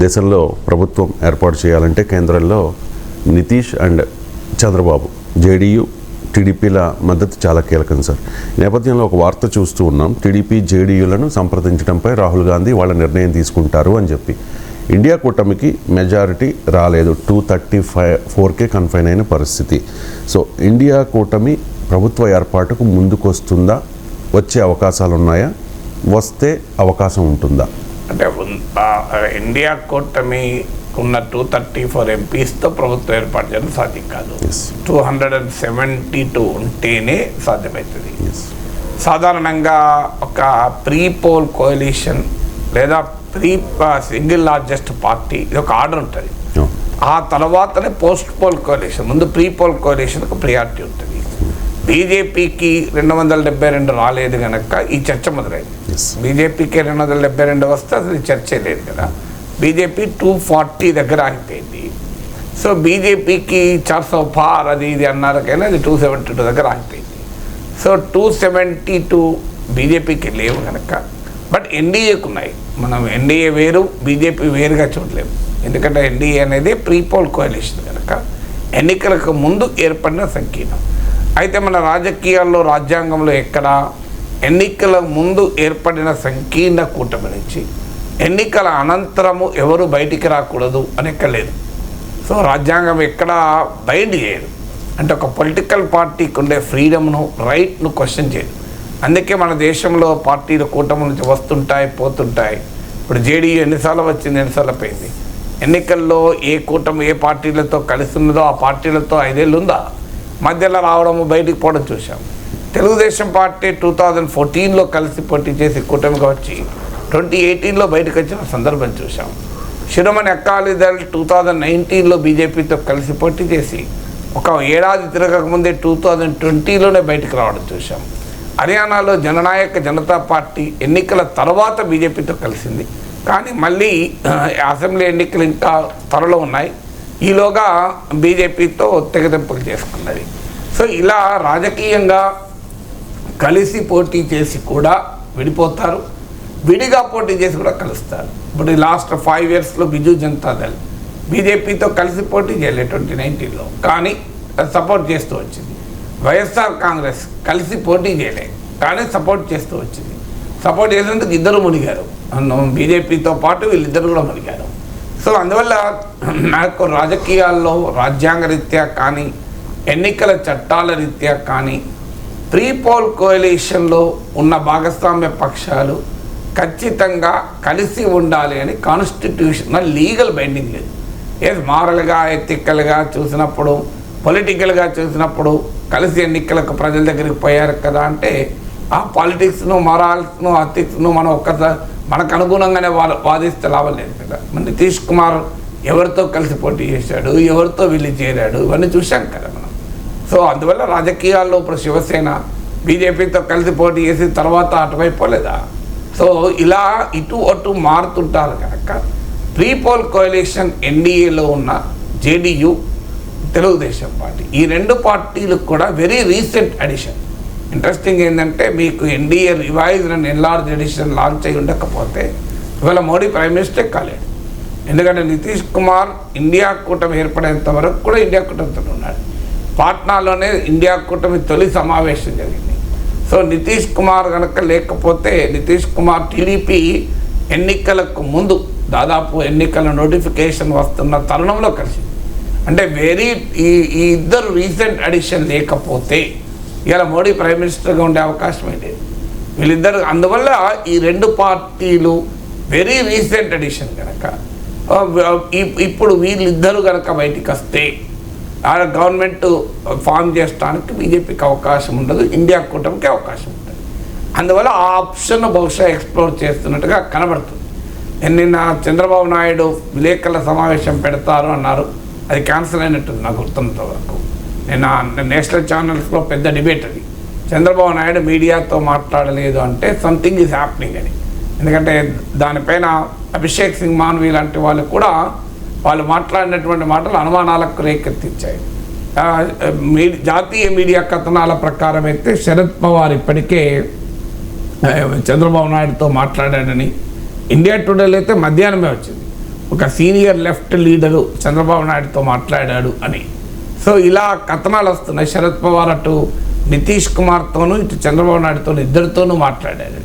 దేశంలో ప్రభుత్వం ఏర్పాటు చేయాలంటే కేంద్రంలో నితీష్ అండ్ చంద్రబాబు జేడీయూ టీడీపీల మద్దతు చాలా కీలకం సార్. ఈ నేపథ్యంలో ఒక వార్త చూస్తూ ఉన్నాం, టీడీపీ జేడీయూలను సంప్రదించడంపై రాహుల్ గాంధీ వాళ్ళ నిర్ణయం తీసుకుంటారు అని చెప్పి. ఇండియా కూటమికి మెజారిటీ రాలేదు, 234కే కన్ఫైన్ అయిన పరిస్థితి. సో ఇండియా కూటమి ప్రభుత్వ ఏర్పాటుకు ముందుకొస్తుందా, వచ్చే అవకాశాలు ఉన్నాయా, వస్తే అవకాశం ఉంటుందా? అంటే ఇండియా కూటమి ఉన్న 234 ఎంపీస్తో ప్రభుత్వం ఏర్పాటు చేయడం సాధ్యం కాదు. 272 ఉంటేనే సాధ్యమవుతుంది. సాధారణంగా ఒక ప్రీ పోల్ కోalition లేదా సింగిల్ లార్జెస్ట్ పార్టీ ఇది ఒక ఆర్డర్ ఉంటుంది. ఆ తర్వాతనే పోస్ట్ పోల్ కోalition, ముందు ప్రీ పోల్ కోalitionకు ప్రియారిటీ ఉంటుంది. బీజేపీకి 272 రాలేదు కనుక ఈ చర్చ మొదలైంది. బీజేపీకి 272 వస్తే అసలు చర్చే లేదు కదా. బీజేపీ 240 దగ్గర ఆగిపోయింది. సో బీజేపీకి 400 పార్ అది ఇది అన్నారు కానీ అది 272 దగ్గర ఆగిపోయింది. సో 272 బీజేపీకి లేవు కనుక, బట్ ఎన్డీఏకు ఉన్నాయి. మనం ఎన్డీఏ వేరు బీజేపీ వేరుగా చూడలేము. ఎందుకంటే ఎన్డీఏ అనేది ప్రీ పోల్ కోalition కనుక ఎన్నికలకు ముందు ఏర్పడిన సంకీర్ణం. అయితే మన రాజకీయాల్లో రాజ్యాంగంలో ఎక్కడ ఎన్నికల ముందు ఏర్పడిన సంకీర్ణ కూటమి నుంచి ఎన్నికల అనంతరము ఎవరు బయటికి రాకూడదు అని ఎక్కలేదు. సో రాజ్యాంగం ఎక్కడ బైండ్ చేయదు. అంటే ఒక పొలిటికల్ పార్టీకి ఉండే ఫ్రీడమ్ను, రైట్ను క్వశ్చన్ చేయదు. అందుకే మన దేశంలో పార్టీలు కూటమి నుంచి వస్తుంటాయి, పోతుంటాయి. ఇప్పుడు జేడీయూ ఎన్నిసార్లు వచ్చింది, ఎన్నిసార్లు పోయింది. ఎన్నికల్లో ఏ కూటమి ఏ పార్టీలతో కలిసి ఉన్నదో ఆ పార్టీలతో 5 ఏళ్ళు ఉందా, మధ్యలో రావడము బయటికి పోవడం చూసాం. తెలుగుదేశం పార్టీ 2014లో కలిసి పోటీ చేసి కూటమిగా వచ్చి 2018లో బయటకు వచ్చిన సందర్భం చూసాం. శిరోమణి అకాలీదళ్ 2019లో బీజేపీతో కలిసి పోటీ చేసి ఒక ఏడాది తిరగకముందే 2020లోనే బయటకు రావడం చూసాం. హర్యానాలో జననాయక జనతా పార్టీ ఎన్నికల తర్వాత బీజేపీతో కలిసింది, కానీ మళ్ళీ అసెంబ్లీ ఎన్నికలు ఇంకా త్వరలో ఉన్నాయి. ఈలోగా బీజేపీతో తెగదెంపులు చేసుకున్నది. సో ఇలా రాజకీయంగా కలిసి పోటీ చేసి కూడా విడిపోతారు, విడిగా పోటీ చేసి కూడా కలుస్తారు. ఇప్పుడు లాస్ట్ 5 yearsలో బిజు జనతాదళ్ బీజేపీతో కలిసి పోటీ చేయలేదు 2019లో, కానీ సపోర్ట్ చేస్తూ వచ్చింది. వైఎస్ఆర్ కాంగ్రెస్ కలిసి పోటీ చేయలేదు, కానీ సపోర్ట్ చేస్తూ వచ్చింది. సపోర్ట్ చేసేందుకు ఇద్దరు మునిగారు, బీజేపీతో పాటు వీళ్ళిద్దరు కూడా మునిగారు. సో అందువల్ల నాకు రాజకీయాల్లో రాజ్యాంగ రీత్యా కానీ ఎన్నికల చట్టాల రీత్యా కానీ ప్రీ పోల్ కోalitionలో ఉన్న భాగస్వామ్య పక్షాలు ఖచ్చితంగా కలిసి ఉండాలి అని కాన్స్టిట్యూషనల్ లీగల్ బైండింగ్ లేదు. ఏది మారల్గా ఎథికల్గా చూసినప్పుడు, పొలిటికల్గా చూసినప్పుడు కలిసి ఎన్నికలకు ప్రజల దగ్గరికి పోయారు కదా అంటే ఆ పాలిటిక్స్ను, మొరాల్స్ను, ఎథిక్స్ను మనం ఒక్కసారి మనకు అనుగుణంగానే వాదిస్తే లాభం లేదు కదా. మన నితీష్ కుమార్ ఎవరితో కలిసి పోటీ చేశాడు, ఎవరితో వెళ్ళి చేరాడు, ఇవన్నీ చూశాం కదా మనం. సో అందువల్ల రాజకీయాల్లో ఇప్పుడు శివసేన బీజేపీతో కలిసి పోటీ చేసి తర్వాత అటువైపు పోలేదా. సో ఇలా ఇటు అటు మారుతుంటారు కనుక ప్రీ పోల్ కోalition ఎన్డీఏలో ఉన్న జేడీయూ, తెలుగుదేశం పార్టీ, ఈ 2 పార్టీలకు కూడా వెరీ రీసెంట్ అడిషన్. ఇంట్రెస్టింగ్ ఏంటంటే మీకు NDA revised and enlarge edition launch అయి ఉండకపోతే ఇవాళ మోడీ ప్రైమ్ మినిస్టర్ కాలేడు. ఎందుకంటే నితీష్ కుమార్ ఇండియా కూటమి ఏర్పడేంత వరకు కూడా ఇండియా కూటమితో ఉన్నాడు. పాట్నాలోనే ఇండియా కూటమి తొలి సమావేశం జరిగింది. సో నితీష్ కుమార్ కనుక లేకపోతే, నితీష్ కుమార్ టీడీపీ ఎన్నికలకు ముందు దాదాపు ఎన్నికల నోటిఫికేషన్ వస్తున్న తరుణంలో కలిసింది. అంటే ఈ ఇద్దరు రీసెంట్ అడిషన్ లేకపోతే ఇలా మోడీ ప్రైమ్ మినిస్టర్గా ఉండే అవకాశమే లేదు వీళ్ళిద్దరు. అందువల్ల ఈ 2 పార్టీలు వెరీ రీసెంట్ అడిషన్ కనుక ఇప్పుడు వీళ్ళిద్దరూ కనుక బయటికి వస్తే ఆ గవర్నమెంట్ ఫామ్ చేయడానికి బీజేపీకి అవకాశం ఉండదు, ఇండియా కూటమికి అవకాశం ఉంటుంది. అందువల్ల ఆ ఆప్షన్ బహుశా ఎక్స్ప్లోర్ చేస్తున్నట్టుగా కనబడుతుంది. నిన్న చంద్రబాబు నాయుడు విలేకరుల సమావేశం పెడతారు అన్నారు, అది క్యాన్సిల్ అయినట్టుంది నాకు గుర్తున్నంత వరకు. నిన్న నేషనల్ ఛానల్స్లో పెద్ద డిబేట్ అది. చంద్రబాబు నాయుడు మీడియాతో మాట్లాడలేదు అంటే సంథింగ్ ఈజ్ హ్యాపెనింగ్ అని. ఎందుకంటే దానిపైన అభిషేక్ సింగ్ మాన్వి లాంటి వాళ్ళు కూడా వాళ్ళు మాట్లాడినటువంటి మాటలు అనుమానాలకు రేకెత్తించాయి. జాతీయ మీడియా కథనాల ప్రకారం అయితే శరద్ పవార్ ఇప్పటికే చంద్రబాబు నాయుడుతో మాట్లాడాడని, ఇండియా టుడేలో అయితే మధ్యాహ్నమే వచ్చింది. ఒక సీనియర్ లెఫ్ట్ లీడరు చంద్రబాబు నాయుడుతో మాట్లాడాడు అని. సో ఇలా కథనాలు వస్తున్నాయి. శరద్ పవార్ అటు నితీష్ కుమార్తోనూ ఇటు చంద్రబాబు నాయుడుతో ఇద్దరితోనూ మాట్లాడారు.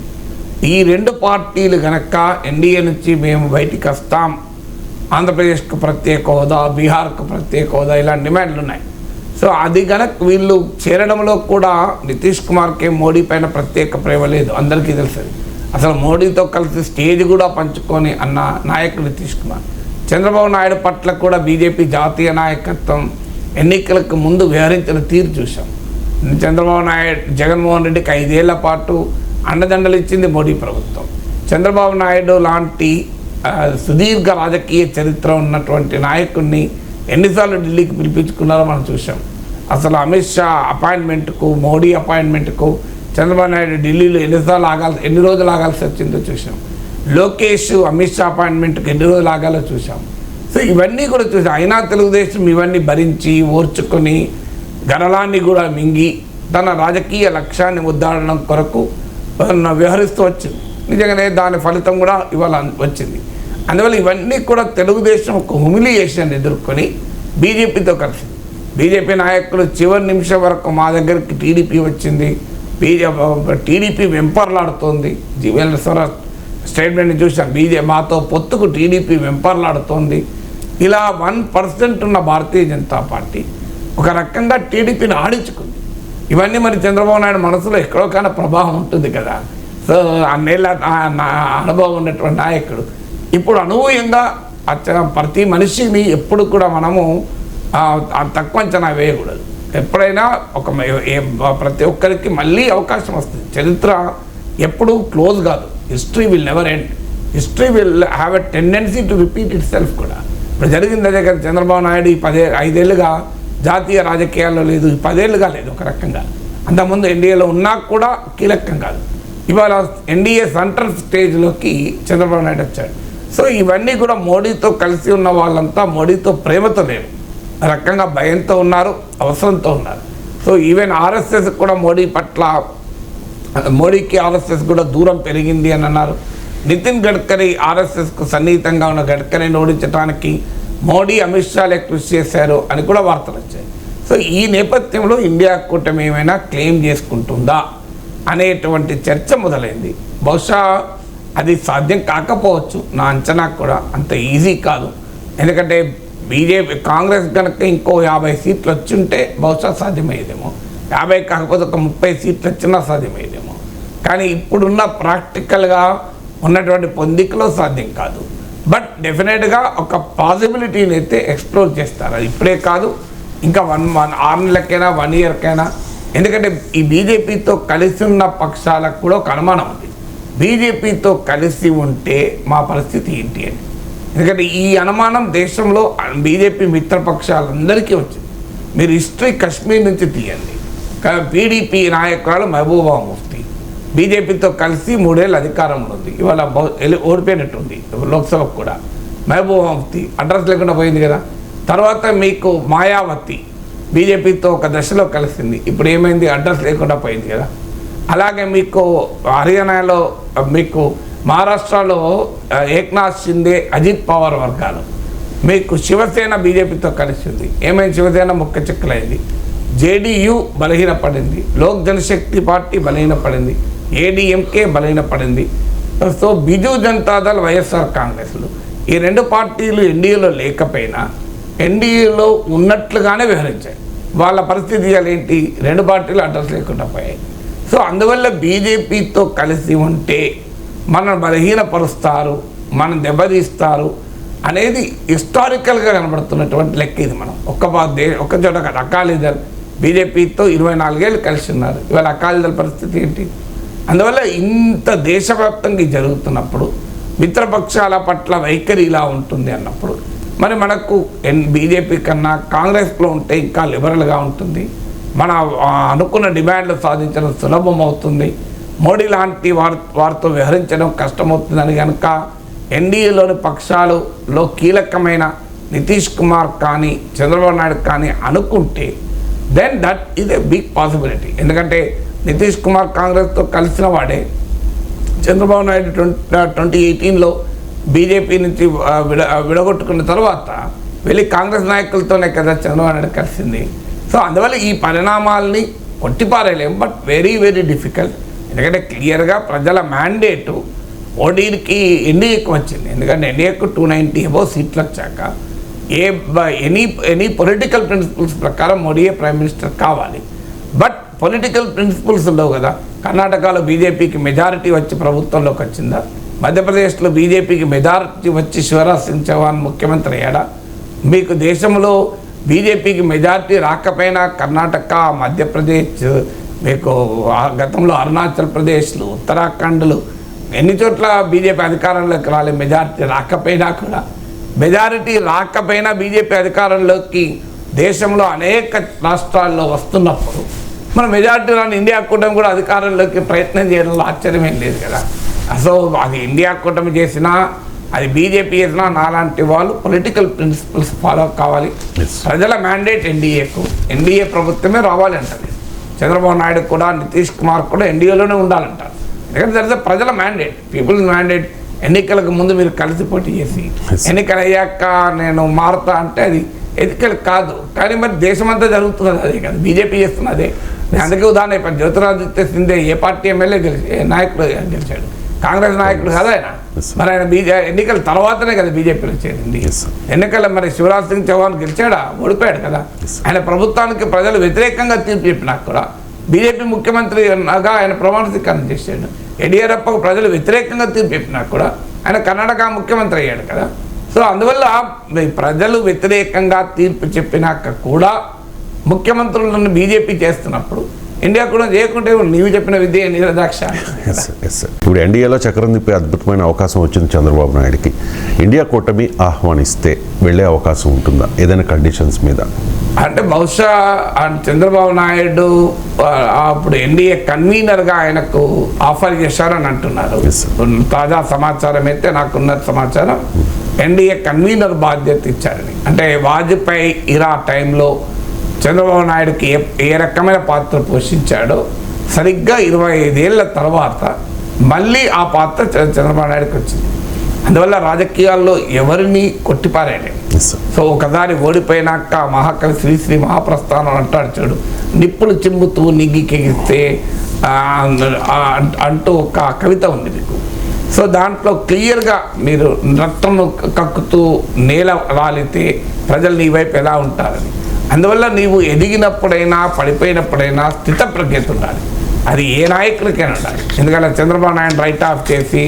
ఈ రెండు పార్టీలు కనుక ఎన్డీఏ నుంచి మేము బయటికి వస్తాం, ఆంధ్రప్రదేశ్కు ప్రత్యేక హోదా, బీహార్కు ప్రత్యేక హోదా, ఇలాంటి డిమాండ్లు ఉన్నాయి. సో అది కనుక వీళ్ళు చేరడంలో కూడా నితీష్ కుమార్కి మోడీ పైన ప్రత్యేక ప్రేమ లేదు, అందరికీ తెలుసు. అసలు మోడీతో కలిసి స్టేజ్ కూడా పంచుకొని అన్న నాయకుడు నితీష్ కుమార్. చంద్రబాబు నాయుడు పట్ల కూడా బీజేపీ జాతీయ నాయకత్వం ఎన్నికలకు ముందు వ్యవహరించిన తీరు చూసాం. చంద్రబాబు నాయుడు జగన్మోహన్ రెడ్డికి 5 ఏళ్ల పాటు అండదండలు ఇచ్చింది మోడీ ప్రభుత్వం. చంద్రబాబు నాయుడు లాంటి సుదీర్ఘ రాజకీయ చరిత్ర ఉన్నటువంటి నాయకుడిని ఎన్నిసార్లు ఢిల్లీకి పిలిపించుకున్నారో మనం చూసాం. అసలు అమిత్ షా అపాయింట్మెంట్కు, మోడీ అపాయింట్మెంట్కు చంద్రబాబు నాయుడు ఢిల్లీలో ఎన్ని రోజులు ఆగాల్సి వచ్చిందో చూసాం. లోకేష్ అమిత్ షా అపాయింట్మెంట్కి ఎన్ని రోజులు ఆగాలో చూసాం. సో ఇవన్నీ కూడా చూసాం. అయినా తెలుగుదేశం ఇవన్నీ భరించి ఓర్చుకొని గరళాన్ని కూడా మింగి తన రాజకీయ లక్ష్యాన్ని ముద్దాడడం కొరకు వ్యవహరిస్తూ వచ్చింది. నిజంగానే దాని ఫలితం కూడా ఇవాళ వచ్చింది. అందువల్ల ఇవన్నీ కూడా తెలుగుదేశం ఒక హ్యూమిలియేషన్ ఎదుర్కొని బీజేపీతో కలిసి, బీజేపీ నాయకులు చివరి నిమిషం వరకు మా దగ్గరికి టీడీపీ వచ్చింది, టీడీపీ వెంపర్లాడుతోంది, స్వరాజ్ స్టేట్మెంట్ని చూసాం, మాతో పొత్తుకు టీడీపీ వెంపర్లాడుతోంది. ఇలా 1% ఉన్న భారతీయ జనతా పార్టీ ఒక రకంగా టీడీపీని ఆడించుకుంది. ఇవన్నీ మరి చంద్రబాబు నాయుడు మనసులో ఎక్కడో కానీ ప్రభావం ఉంటుంది కదా. సో అన్నేళ్ళ అనుభవం ఉన్నటువంటి నాయకుడు ఇప్పుడు అనూహ్యంగా ప్రతి మనిషిని ఎప్పుడు కూడా మనము తక్కువ అంచనా వేయకూడదు. ఎప్పుడైనా ప్రతి ఒక్కరికి మళ్ళీ అవకాశం వస్తుంది. చరిత్ర ఎప్పుడూ క్లోజ్ కాదు. History will never end. History will have a tendency to repeat it self కూడా. ఇప్పుడు జరిగింది అదే కదా. చంద్రబాబు నాయుడు ఈ 5 ఏళ్ళుగా జాతీయ రాజకీయాల్లో లేదు, 10 ఏళ్ళుగా లేదు ఒక రకంగా. అంతకుముందు ఎన్డీఏలో ఉన్నా కూడా కీలకం కాదు. ఇవాళ ఎన్డీఏ సెంట్రల్ స్టేజ్లోకి చంద్రబాబు నాయుడు వచ్చాడు. సో ఇవన్నీ కూడా మోడీతో కలిసి ఉన్న వాళ్ళంతా మోడీతో ప్రేమతో లేరు, రకంగా భయంతో ఉన్నారు, అవసరంతో ఉన్నారు. సో ఈవెన్ ఆర్ఎస్ఎస్ కూడా మోడీకి ఆర్ఎస్ఎస్ కూడా దూరం పెరిగింది అని అన్నారు. నితిన్ గడ్కరీ ఆర్ఎస్ఎస్కు సన్నిహితంగా ఉన్న గడ్కరీని ఓడించడానికి మోడీ అమిత్ షాలే కృషి చేశారు అని కూడా వార్తలు వచ్చాయి. సో ఈ నేపథ్యంలో ఇండియా కూటమి ఏమైనా క్లెయిమ్ చేసుకుంటుందా అనేటువంటి చర్చ మొదలైంది. బహుశా అది సాధ్యం కాకపోవచ్చు. నా అంచనా కూడా అంత ఈజీ కాదు. ఎందుకంటే కాంగ్రెస్ కనుక ఇంకో 50 సీట్లు వచ్చుంటే బహుశా సాధ్యమయ్యేదేమో. 50 కాకపోతే ఒక 30 సీట్లు వచ్చినా సాధ్యమయ్యేదేమో. కానీ ఇప్పుడున్న ప్రాక్టికల్గా ఉన్నటువంటి పొందికలో సాధ్యం కాదు. బట్ డెఫినెట్గా ఒక పాసిబిలిటీని అయితే ఎక్స్ప్లోర్ చేస్తారు. అది ఇప్పుడే కాదు, ఇంకా 6 నెలలకైనా 1 ఇయర్కైనా. ఎందుకంటే ఈ బీజేపీతో కలిసి ఉన్న పక్షాలకు కూడా ఒక అనుమానం ఉంది. బీజేపీతో కలిసి ఉంటే మా పరిస్థితి ఏంటి అని. ఎందుకంటే ఈ అనుమానం దేశంలో బీజేపీ మిత్రపక్షాలందరికీ వచ్చింది. మీరు హిస్టరీ కశ్మీర్ నుంచి తీయండి. పీడీపీ నాయకురాలు మహబూబా ముఫ్తీ బీజేపీతో కలిసి 3 ఏళ్ళు అధికారంలో ఉంది. ఇవాళ ఓడిపోయినట్టుంది లోక్సభకు కూడా. మహబూబా ముఫ్తీ అడ్రస్ లేకుండా పోయింది కదా. తర్వాత మీకు మాయావతి బీజేపీతో ఒక దశలో కలిసింది, ఇప్పుడు ఏమైంది, అడ్రస్ లేకుండా పోయింది కదా. అలాగే మీకు హర్యానాలో, మీకు మహారాష్ట్రలో ఏక్నాథ్ షిందే, అజిత్ పవార్ వర్గాలు. మీకు శివసేన బీజేపీతో కలిసింది, ఏమైంది, శివసేన ముక్క చిక్కలైంది. జేడీయూ బలహీనపడింది, లోక్ జనశక్తి పార్టీ బలహీనపడింది, ఏడీఎంకే బలహీనపడింది. సో బిజు జనతాదళ్, వైఎస్ఆర్ కాంగ్రెస్లు ఈ 2 పార్టీలు ఎన్డీఏలో లేకపోయినా ఎన్డీఏలో ఉన్నట్లుగానే వ్యవహరించాయి. వాళ్ళ పరిస్థితి ఏంటి, 2 పార్టీలు అడ్రస్ లేకుండా పోయాయి. సో అందువల్ల బీజేపీతో కలిసి ఉంటే మనం బలహీనపరుస్తారు, మనం దెబ్బతీస్తారు అనేది హిస్టారికల్గా కనబడుతున్నటువంటి లెక్క ఇది. మనం ఒక చోట అకాలీదళ్ బీజేపీతో 24 ఏళ్ళు కలిసి ఉన్నారు. ఇవాళ అకాలీదళ్ పరిస్థితి ఏంటి? అందువల్ల ఇంత దేశవ్యాప్తంగా జరుగుతున్నప్పుడు మిత్రపక్షాల పట్ల వైఖరి ఇలా ఉంటుంది అన్నప్పుడు మరి మనకు బీజేపీ కన్నా కాంగ్రెస్లో ఉంటే ఇంకా లిబరల్గా ఉంటుంది. మన అనుకున్న డిమాండ్లు సాధించడం సులభం అవుతుంది. మోడీ లాంటి వారితో వ్యవహరించడం కష్టమవుతుందని కనుక ఎన్డీఏలోని పక్షాలలో కీలకమైన నితీష్ కుమార్ కానీ చంద్రబాబు నాయుడు కానీ అనుకుంటే then that is a big possibility. ఎందుకంటే నితీష్ కుమార్ కాంగ్రెస్తో కలిసిన వాడే. చంద్రబాబు నాయుడు 2018లో బీజేపీ నుంచి విడగొట్టుకున్న తర్వాత వెళ్ళి కాంగ్రెస్ నాయకులతోనే కదా చంద్రబాబు నాయుడు కలిసింది. సో అందువల్ల ఈ పరిణామాల్ని కొట్టిపారేయలేం, బట్ వెరీ వెరీ డిఫికల్ట్. ఎందుకంటే క్లియర్గా ప్రజల మ్యాండేటు మోడీకి ఎన్డీఏకి వచ్చింది. ఎందుకంటే ఎన్డీఏకు 290 అబోవ్ సీట్లు వచ్చాక ఎనీ పొలిటికల్ ప్రిన్సిపల్స్ ప్రకారం మోడీయే ప్రైమ్ మినిస్టర్ కావాలి. బట్ పొలిటికల్ ప్రిన్సిపల్స్ ఉండవు కదా. కర్ణాటకలో బీజేపీకి మెజారిటీ వచ్చి ప్రభుత్వంలోకి వచ్చిందా? మధ్యప్రదేశ్లో బీజేపీకి మెజారిటీ వచ్చి శివరాజ్ సింగ్ చౌహాన్ ముఖ్యమంత్రి అయ్యాడా? మీకు దేశంలో బీజేపీకి మెజారిటీ రాకపోయినా కర్ణాటక, మధ్యప్రదేశ్, మీకు గతంలో అరుణాచల్ ప్రదేశ్లు, ఉత్తరాఖండ్లు ఎన్ని చోట్ల బీజేపీ అధికారంలోకి రాలే. మెజారిటీ రాకపోయినా కూడా, మెజారిటీ రాకపోయినా బీజేపీ అధికారంలోకి దేశంలో అనేక రాష్ట్రాల్లో వస్తున్నప్పుడు మన మెజారిటీ రాని ఇండియా కూటమి కూడా అధికారంలోకి ప్రయత్నం చేయడంలో ఆశ్చర్యమేం లేదు కదా. సో అది ఇండియా కూటమి చేసినా, అది బీజేపీ చేసినా, నాలాంటి వాళ్ళు పొలిటికల్ ప్రిన్సిపల్స్ ఫాలో కావాలి. ప్రజల మ్యాండేట్ ఎన్డీఏ ప్రభుత్వమే రావాలి అంటారు. చంద్రబాబు నాయుడు కూడా, నితీష్ కుమార్ కూడా ఎన్డీఏలోనే ఉండాలంటారు. ఎందుకంటే దట్ ప్రజల మ్యాండేట్, పీపుల్స్ మ్యాండేట్. ఎన్నికలకు ముందు మీరు కలిసి పోటీ చేసి ఎన్నికలు అయ్యాక నేను మారుతా అంటే అది ఎన్నికలు కాదు. కానీ మరి దేశమంతా జరుగుతున్నది అదే కదా, బీజేపీ చేస్తున్నదే. నేను అందుకే ఉదాహరణ చెప్పాను, జ్యోతిరాదిత్య సింధియా ఏ పార్టీ ఎమ్మెల్యే నాయకుడు గెలిచాడు? కాంగ్రెస్ నాయకుడు కదా ఆయన. మరి ఆయన ఎన్నికల తర్వాతనే కదా బీజేపీలో చేరింది. ఎన్నికల్లో మరి శివరాజ్ సింగ్ చౌహాన్ గెలిచాడా? ఓడిపోయాడు కదా. ఆయన ప్రభుత్వానికి ప్రజలు వ్యతిరేకంగా తీర్పు చెప్పినా కూడా బీజేపీ ముఖ్యమంత్రిగా ఆయన ప్రమాణ స్వీకారం చేశాడు. యడియూరప్పకు ప్రజలు వ్యతిరేకంగా తీర్పు చెప్పినా కూడా ఆయన కర్ణాటక ముఖ్యమంత్రి అయ్యాడు కదా. సో అందువల్ల ప్రజలు వ్యతిరేకంగా తీర్పు చెప్పినాక కూడా ముఖ్యమంత్రులను బీజేపీ చేస్తున్నప్పుడు ఇండియా కూడా చేయకుంటే నీవు చెప్పిన విద్య నిరదాక్ష. ఇప్పుడు ఎన్డీఏలో చక్రం తిప్పే అద్భుతమైన అవకాశం వచ్చింది చంద్రబాబు నాయుడుకి. ఇండియా కూటమి ఆహ్వానిస్తే వెళ్ళే అవకాశం ఉంటుందా ఏదైనా కండిషన్స్ మీద? అంటే బహుశా చంద్రబాబు నాయుడు అప్పుడు ఎన్డీఏ కన్వీనర్గా ఆయనకు ఆఫర్ చేశారని అంటున్నారు. తాజా సమాచారం అయితే, నాకున్న సమాచారం ఎన్డీఏ కన్వీనర్ బాధ్యత ఇచ్చారని. అంటే వాజ్పేయి ఇరా టైంలో చంద్రబాబు నాయుడుకి ఏ రకమైన పాత్ర పోషించాడో సరిగ్గా 25 ఏళ్ల తర్వాత మళ్ళీ ఆ పాత్ర చంద్రబాబు నాయుడుకి వచ్చింది. అందువల్ల రాజకీయాల్లో ఎవరిని కొట్టిపారేయలేము. సో ఒకసారి ఓడిపోయినాక మహాకవి శ్రీశ్రీ మహాప్రస్థానం అంటాడు చూడు, నిప్పులు చిమ్ముతూ నిగ్గికెగిస్తే అంటూ ఒక కవిత ఉంది మీకు. సో దాంట్లో క్లియర్గా మీరు రక్తం కక్కుతూ నేల రాలితే ప్రజలు నీ వైపు ఎలా ఉంటారని. అందువల్ల నీవు ఎదిగినప్పుడైనా పడిపోయినప్పుడైనా స్థితప్రజ్ఞత ఉండాలి. అది ఏ నాయకులకైనా ఉండాలి. ఎందుకంటే చంద్రబాబు నాయుడు రైట్ ఆఫ్ చేసి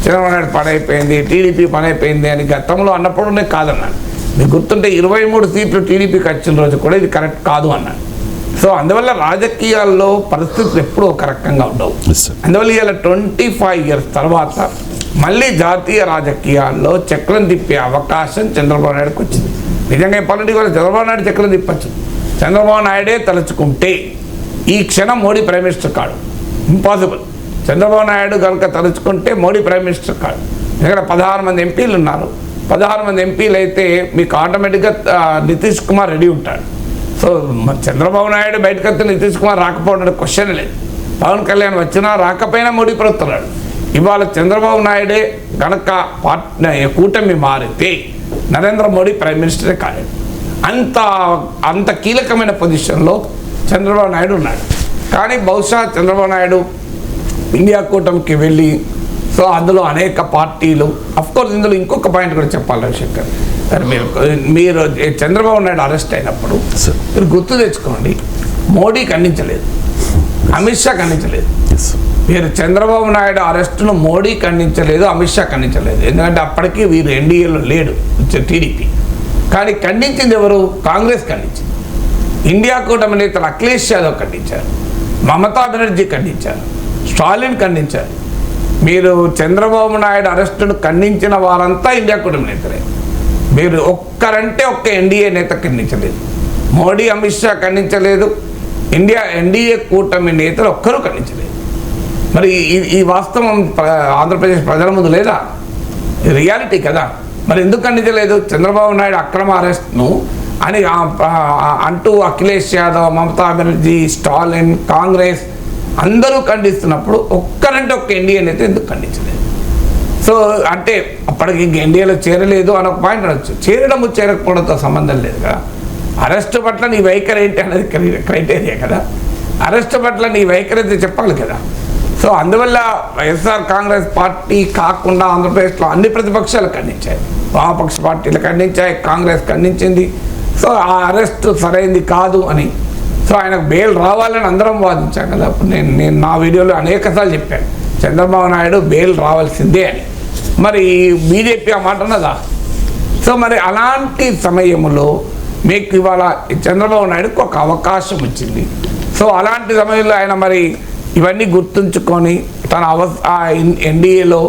చంద్రబాబు నాయుడు పని అయిపోయింది, టీడీపీ పని అయిపోయింది అని గతంలో అన్నప్పుడునే కాదన్నాడు. మీకు గుర్తుంటే 23 సీట్లు టీడీపీకి వచ్చిన రోజు కూడా ఇది కరెక్ట్ కాదు అన్నాడు. సో అందువల్ల రాజకీయాల్లో పరిస్థితులు ఎప్పుడూ ఒక రకంగా ఉండవు. అందువల్ల ఇలా 25 ఇయర్స్ తర్వాత మళ్ళీ జాతీయ రాజకీయాల్లో చక్రం తిప్పే అవకాశం చంద్రబాబు నాయుడుకి వచ్చింది. నిజంగా చెప్పాలంటే ఇవాళ చంద్రబాబు నాయుడు చక్రం తిప్పచ్చు. చంద్రబాబు నాయుడే తలుచుకుంటే ఈ క్షణం మోడీ ప్రైమ్ మినిస్టర్ కాడు, ఇంపాసిబుల్. చంద్రబాబు నాయుడు కనుక తలుచుకుంటే మోడీ ప్రైమ్ మినిస్టర్ కాడు. ఎందుకంటే 16 మంది ఎంపీలు ఉన్నారు. 16 మంది ఎంపీలు అయితే మీకు ఆటోమేటిక్గా నితీష్ కుమార్ రెడీ ఉంటాడు. సో చంద్రబాబు నాయుడు బయటకు వస్తే నితీష్ కుమార్ రాకపోవడం క్వశ్చన్ లేదు. పవన్ కళ్యాణ్ వచ్చినా రాకపోయినా మోడీ ప్రభుత్వం రాడు. ఇవాళ చంద్రబాబు నాయుడే కనుక కూటమి మారితే నరేంద్ర మోడీ ప్రైమ్ మినిస్టరే కాలేదు. అంత కీలకమైన పొజిషన్లో చంద్రబాబు నాయుడు ఉన్నాడు. కానీ బహుశా చంద్రబాబు నాయుడు ఇండియా కూటమికి వెళ్ళి, సో అందులో అనేక పార్టీలు, అఫ్కోర్స్ ఇందులో ఇంకొక పాయింట్ కూడా చెప్పాలి రవిశంకర్, మీరు చంద్రబాబు నాయుడు అరెస్ట్ అయినప్పుడు మీరు గుర్తు తెచ్చుకోండి, మోడీ ఖండించలేదు, అమిత్ షా ఖండించలేదు. మీరు చంద్రబాబు నాయుడు అరెస్టును మోడీ ఖండించలేదు, అమిత్ షా ఖండించలేదు. ఎందుకంటే అప్పటికి వీరు ఎన్డీఏలో లేడు టీడీపీ. కానీ ఖండించింది ఎవరు? కాంగ్రెస్ ఖండించింది. ఇండియా కూటమి నేతలు అఖిలేష్ యాదవ్ ఖండించారు, మమతా బెనర్జీ ఖండించారు, స్టాలిన్ ఖండించారు. మీరు చంద్రబాబు నాయుడు అరెస్టును ఖండించిన వారంతా ఇండియా కూటమి నేతలే. మీరు ఒక్కరంటే ఒక్క ఎన్డీఏ నేత ఖండించలేదు. మోడీ, అమిత్ షా ఖండించలేదు. ఎన్డీఏ కూటమి నేతలు ఒక్కరూ ఖండించలేదు. మరి ఈ వాస్తవం ఆంధ్రప్రదేశ్ ప్రజల ముందు లేదా? రియాలిటీ కదా. మరి ఎందుకు ఖండించలేదు? చంద్రబాబు నాయుడు అక్రమ అరెస్ట్ను అని అంటూ అఖిలేష్ యాదవ్, మమతా బెనర్జీ, స్టాలిన్, కాంగ్రెస్ అందరూ ఖండిస్తున్నప్పుడు ఒక్కరంటే ఒక్క ఎన్డీఏ నేత ఎందుకు ఖండించలేదు? సో అంటే అప్పటికి ఇంక ఎన్డీఏలో చేరలేదు అని ఒక పాయింట్ అనొచ్చు. చేరడము చేరకపోవడంతో సంబంధం లేదు కదా. అరెస్ట్ పట్ల నీ వైఖరి ఏంటి అనేది క్రైటీరియా కదా. అరెస్ట్ పట్ల నీ వైఖరి అయితే చెప్పాలి కదా. సో అందువల్ల వైఎస్ఆర్ కాంగ్రెస్ పార్టీ కాకుండా ఆంధ్రప్రదేశ్లో అన్ని ప్రతిపక్షాలు ఖండించాయి, వామపక్ష పార్టీలు ఖండించాయి, కాంగ్రెస్ ఖండించింది. సో ఆ అరెస్ట్ సరైంది కాదు అని. సో ఆయనకు బెయిల్ రావాలని అందరం వాదించాం కదా. అప్పుడు నేను నా వీడియోలో అనేకసార్లు చెప్పాను, చంద్రబాబు నాయుడు బెయిల్ రావాల్సిందే అని. మరి బీజేపీ ఆ మాట అన్నదా? సో మరి అలాంటి సమయంలో మీకు ఇవాళ చంద్రబాబు నాయుడుకు ఒక అవకాశం వచ్చింది. సో అలాంటి సమయంలో ఆయన మరి ఇవన్నీ గుర్తుంచుకొని తన ఎన్డీఏలో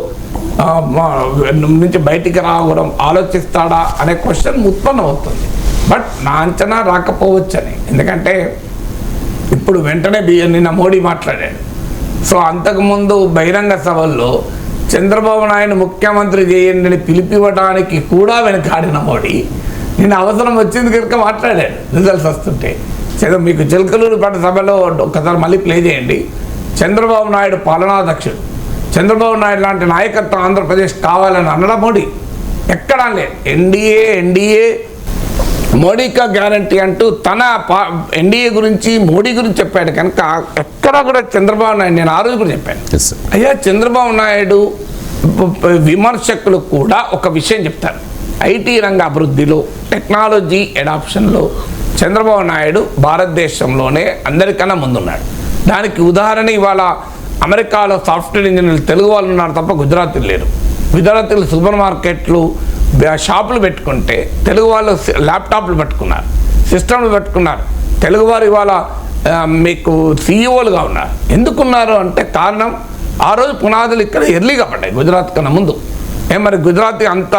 నుంచి బయటికి రావడం ఆలోచిస్తాడా అనే క్వశ్చన్ ఉత్పన్నం అవుతుంది. బట్ నా అంచనా రాకపోవచ్చని. ఎందుకంటే ఇప్పుడు వెంటనే నిన్న మోడీ మాట్లాడాడు. సో అంతకుముందు బహిరంగ సభల్లో చంద్రబాబు నాయుడు ముఖ్యమంత్రి చేయండి పిలిపివ్వడానికి కూడా వెనకాడిన మోడీ నిన్న అవసరం వచ్చింది కనుక మాట్లాడాడు రిజల్ట్స్ వస్తుంటే. మీకు చిలకలూరు పట్ల సభలో ఒకసారి మళ్ళీ ప్లే చేయండి. చంద్రబాబు నాయుడు పాలనాధ్యక్షుడు, చంద్రబాబు నాయుడు లాంటి నాయకత్వం ఆంధ్రప్రదేశ్ కావాలని అనడం మోడీ ఎక్కడా లేదు. ఎన్డీఏ మోడీకా గ్యారంటీ అంటూ తన ఎన్డీఏ గురించి మోడీ గురించి చెప్పాడు కనుక ఎక్కడా కూడా చంద్రబాబు నాయుడు, నేను ఆ రోజు కూడా చెప్పాను, అయ్యా చంద్రబాబు నాయుడు విమర్శకులు కూడా ఒక విషయం చెప్తారు, ఐటీ రంగ అభివృద్ధిలో టెక్నాలజీ అడాప్షన్లో చంద్రబాబు నాయుడు భారతదేశంలోనే అందరికన్నా ముందున్నాడు. దానికి ఉదాహరణ ఇవాళ అమెరికాలో సాఫ్ట్వేర్ ఇంజనీర్లు తెలుగు వాళ్ళు ఉన్నారు తప్ప గుజరాతీలు లేరు. గుజరాతీలు సూపర్ మార్కెట్లు షాపులు పెట్టుకుంటే తెలుగు వాళ్ళు ల్యాప్టాప్లు పెట్టుకున్నారు, సిస్టమ్లు పెట్టుకున్నారు. తెలుగువారు ఇవాళ మీకు సీఈఓలుగా ఉన్నారు. ఎందుకున్నారు అంటే కారణం ఆ రోజు పునాదులు ఇక్కడ ఎర్లీగా పడ్డాయి గుజరాత్ కన్నా ముందు. మరి గుజరాత్ అంత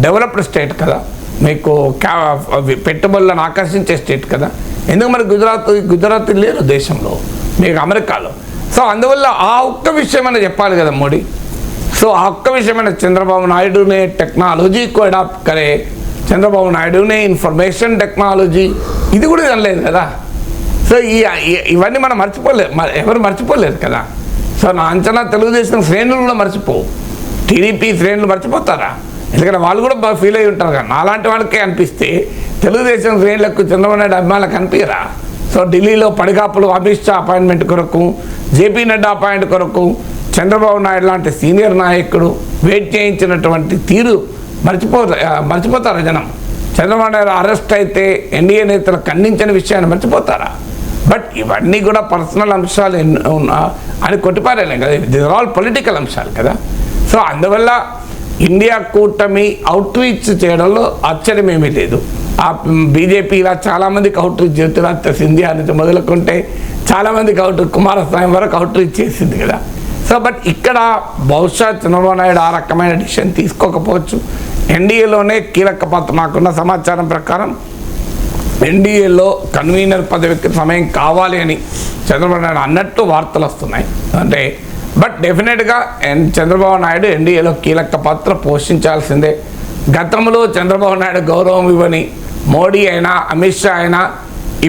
డెవలప్డ్ స్టేట్ కదా, మీకు పెట్టుబడులను ఆకర్షించే స్టేట్ కదా. ఎందుకు మరి గుజరాత్ లేరు దేశంలో, మీకు అమెరికాలో. సో అందువల్ల ఆ ఒక్క విషయమైనా చెప్పాలి కదా మోడీ. సో ఆ ఒక్క విషయమైన చంద్రబాబు నాయుడునే టెక్నాలజీ को अडॉप्ट करे, చంద్రబాబు నాయుడునే ఇన్ఫర్మేషన్ టెక్నాలజీ ఇది కూడా అనలేదు కదా. సో ఇవన్నీ మనం మర్చిపోలేదు, ఎవరు మర్చిపోలేదు కదా. సో నా అంచనా తెలుగుదేశం శ్రేణులు కూడా మర్చిపోవు, టీడీపీ శ్రేణులు మర్చిపోతారా? ఎందుకంటే వాళ్ళు కూడా బాగా ఫీల్ అయి ఉంటారు కదా. నాలాంటి వాళ్ళకే అనిపిస్తే తెలుగుదేశం శ్రేణులకు చంద్రబాబు నాయుడు అభిమానులకు అనిపించరా? సో ఢిల్లీలో పడిగాపులు అమిత్ షా అపాయింట్మెంట్ కొరకు, జేపీ నడ్డా అపాయింట్ కొరకు చంద్రబాబు నాయుడు లాంటి సీనియర్ నాయకుడు వెయిట్ చేయించినటువంటి తీరు మర్చిపోతారా జనం? చంద్రబాబు నాయుడు అరెస్ట్ అయితే ఎన్డీఏ నేతలు ఖండించిన విషయాన్ని మర్చిపోతారా? బట్ ఇవన్నీ కూడా పర్సనల్ అంశాలు అని కొట్టిపారేలేం కదా, దిస్ ఆర్ ఆల్ పొలిటికల్ అంశాలు కదా. సో అందువల్ల ఇండియా కూటమి అవుట్ రీచ్ చేయడంలో ఆశ్చర్యమేమీ లేదు. ఆ బీజేపీ ఇలా చాలామందికి అవుట్ రీచ్ జ్యోతిరాదిత్య సింధియా నుంచి మొదలుకుంటే చాలామందికి కుమారస్వామి వరకు అవుట్ రీచ్ చేసింది కదా. సో బట్ ఇక్కడ బహుశా చంద్రబాబు నాయుడు ఆ రకమైన డిసిషన్ తీసుకోకపోవచ్చు. ఎన్డీఏలోనే కీలక పాత్ర, నాకున్న సమాచారం ప్రకారం ఎన్డీఏలో కన్వీనర్ పదవికి సమయం కావాలి అని చంద్రబాబు నాయుడు అన్నట్టు వార్తలు వస్తున్నాయి. అంటే బట్ డెఫినెట్గా చంద్రబాబు నాయుడు ఎన్డీఏలో కీలక పాత్ర పోషించాల్సిందే. గతంలో చంద్రబాబు నాయుడు గౌరవం ఇవ్వని మోడీ అయినా అమిత్ షా అయినా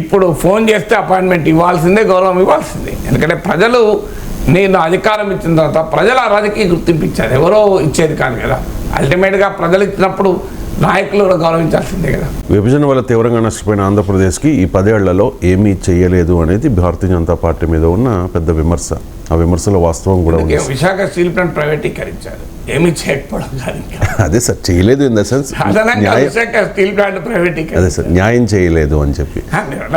ఇప్పుడు ఫోన్ చేస్తే అపాయింట్మెంట్ ఇవ్వాల్సిందే, గౌరవం ఇవ్వాల్సిందే. ఎందుకంటే ప్రజలు నేను అధికారం ఇచ్చిన తర్వాత ప్రజలు ఆ రాజకీయ గుర్తింపు ఇచ్చారు, ఎవరో ఇచ్చేది కాదు కదా. అల్టిమేట్గా ప్రజలు ఇచ్చినప్పుడు నాయకులు కూడా గౌరవించాల్సిందే కదా. విభజన వల్ల తీవ్రంగా నష్టపోయిన ఆంధ్రప్రదేశ్కి ఈ 10 ఏళ్లలో ఏమీ చేయలేదు అనేది భారతీయ జనతా పార్టీ మీద ఉన్న పెద్ద విమర్శ. ఆ విమర్శలో వాస్తవం కూడా ఉంది. విశాఖ స్టీల్ ప్లాంట్ ప్రైవేటీకరించారు, ఏమీ చేయకపోవడం కాదు. అదే సార్, చేయలేదు in the sense Visakha steel plant ప్రైవేటీకరణ, అదే సార్, న్యాయం చేయలేదు అని చెప్పి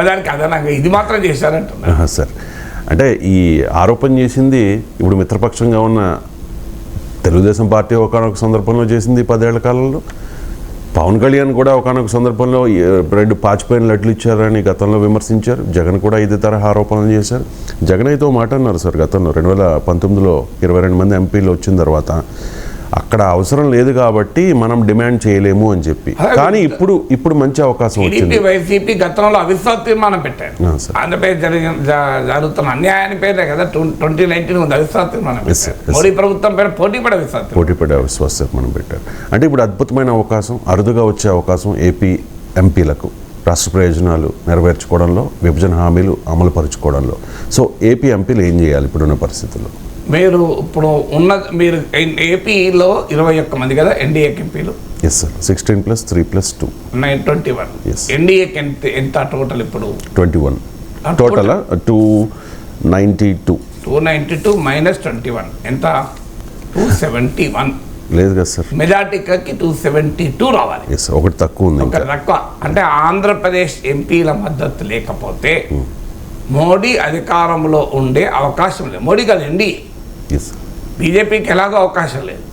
దానికి అదనంగా ఇది మాత్రం చేశారంటున్నా సార్. అంటే ఈ ఆరోపణ చేసింది ఇప్పుడు మిత్రపక్షంగా ఉన్న తెలుగుదేశం పార్టీ ఒకనొక సందర్భంలో చేసింది 10 ఏళ్ల కాలంలో. పవన్ కళ్యాణ్ కూడా ఒకనొక సందర్భంలో 2 పాచిపోయిన లడ్లు ఇచ్చారని గతంలో విమర్శించారు. జగన్ కూడా ఇదే తరహా ఆరోపణలు చేశారు. జగన్ అయితే మాట అన్నారు సార్, గతంలో 2019లో 22 మంది ఎంపీలు వచ్చిన తర్వాత అక్కడ అవసరం లేదు కాబట్టి మనం డిమాండ్ చేయలేము అని చెప్పి. కానీ ఇప్పుడు మంచి అవకాశం వచ్చింది. వైసీపీ గతంలో అవిశ్వాస తీర్మానం పెట్టారు, ఆంధ్రప్రదేశ్ జరుగుతున్న అన్యాయాన్ని పేరే కదా 2019 ఉంది అవిశ్వాస తీర్మానం. మోడీ ప్రభుత్వం పేరు పోటీపడే అవిశ్వాస తీర్మానం పెట్టారు. అంటే ఇప్పుడు అద్భుతమైన అవకాశం, అరుదుగా వచ్చే అవకాశం ఏపీ ఎంపీలకు రాష్ట్ర ప్రయోజనాలు నెరవేర్చుకోవడంలో, విభజన హామీలు అమలు పరుచుకోవడంలో. సో ఏపీ ఎంపీలు ఏం చేయాలి ఇప్పుడున్న పరిస్థితుల్లో? మీరు ఇప్పుడు మీరు ఏపీలో 21 మంది కదా ఎన్డీఏకి ఎంపీలు. Yes sir, 16 + 3 + 2 21. Yes. ఎన్డీఏకి ఎంత టోటల్ ఇప్పుడు? 21 టోటల్ 292. 292 - 21 ఎంత? 271. లేదు కదా సార్, మెజార్టీకి 272 రావాలి. ఎస్, ఒకటి తక్కువ ఉంది. ఒక తక్కువ అంటే ఆంధ్రప్రదేశ్ ఎంపీల మద్దతు లేకపోతే మోడీ అధికారంలో ఉండే అవకాశం లేదు. మోడీ కాదు, ఎన్డీఏ. ఎస్, బీజేపీకి ఎలాగో అవకాశం లేదు.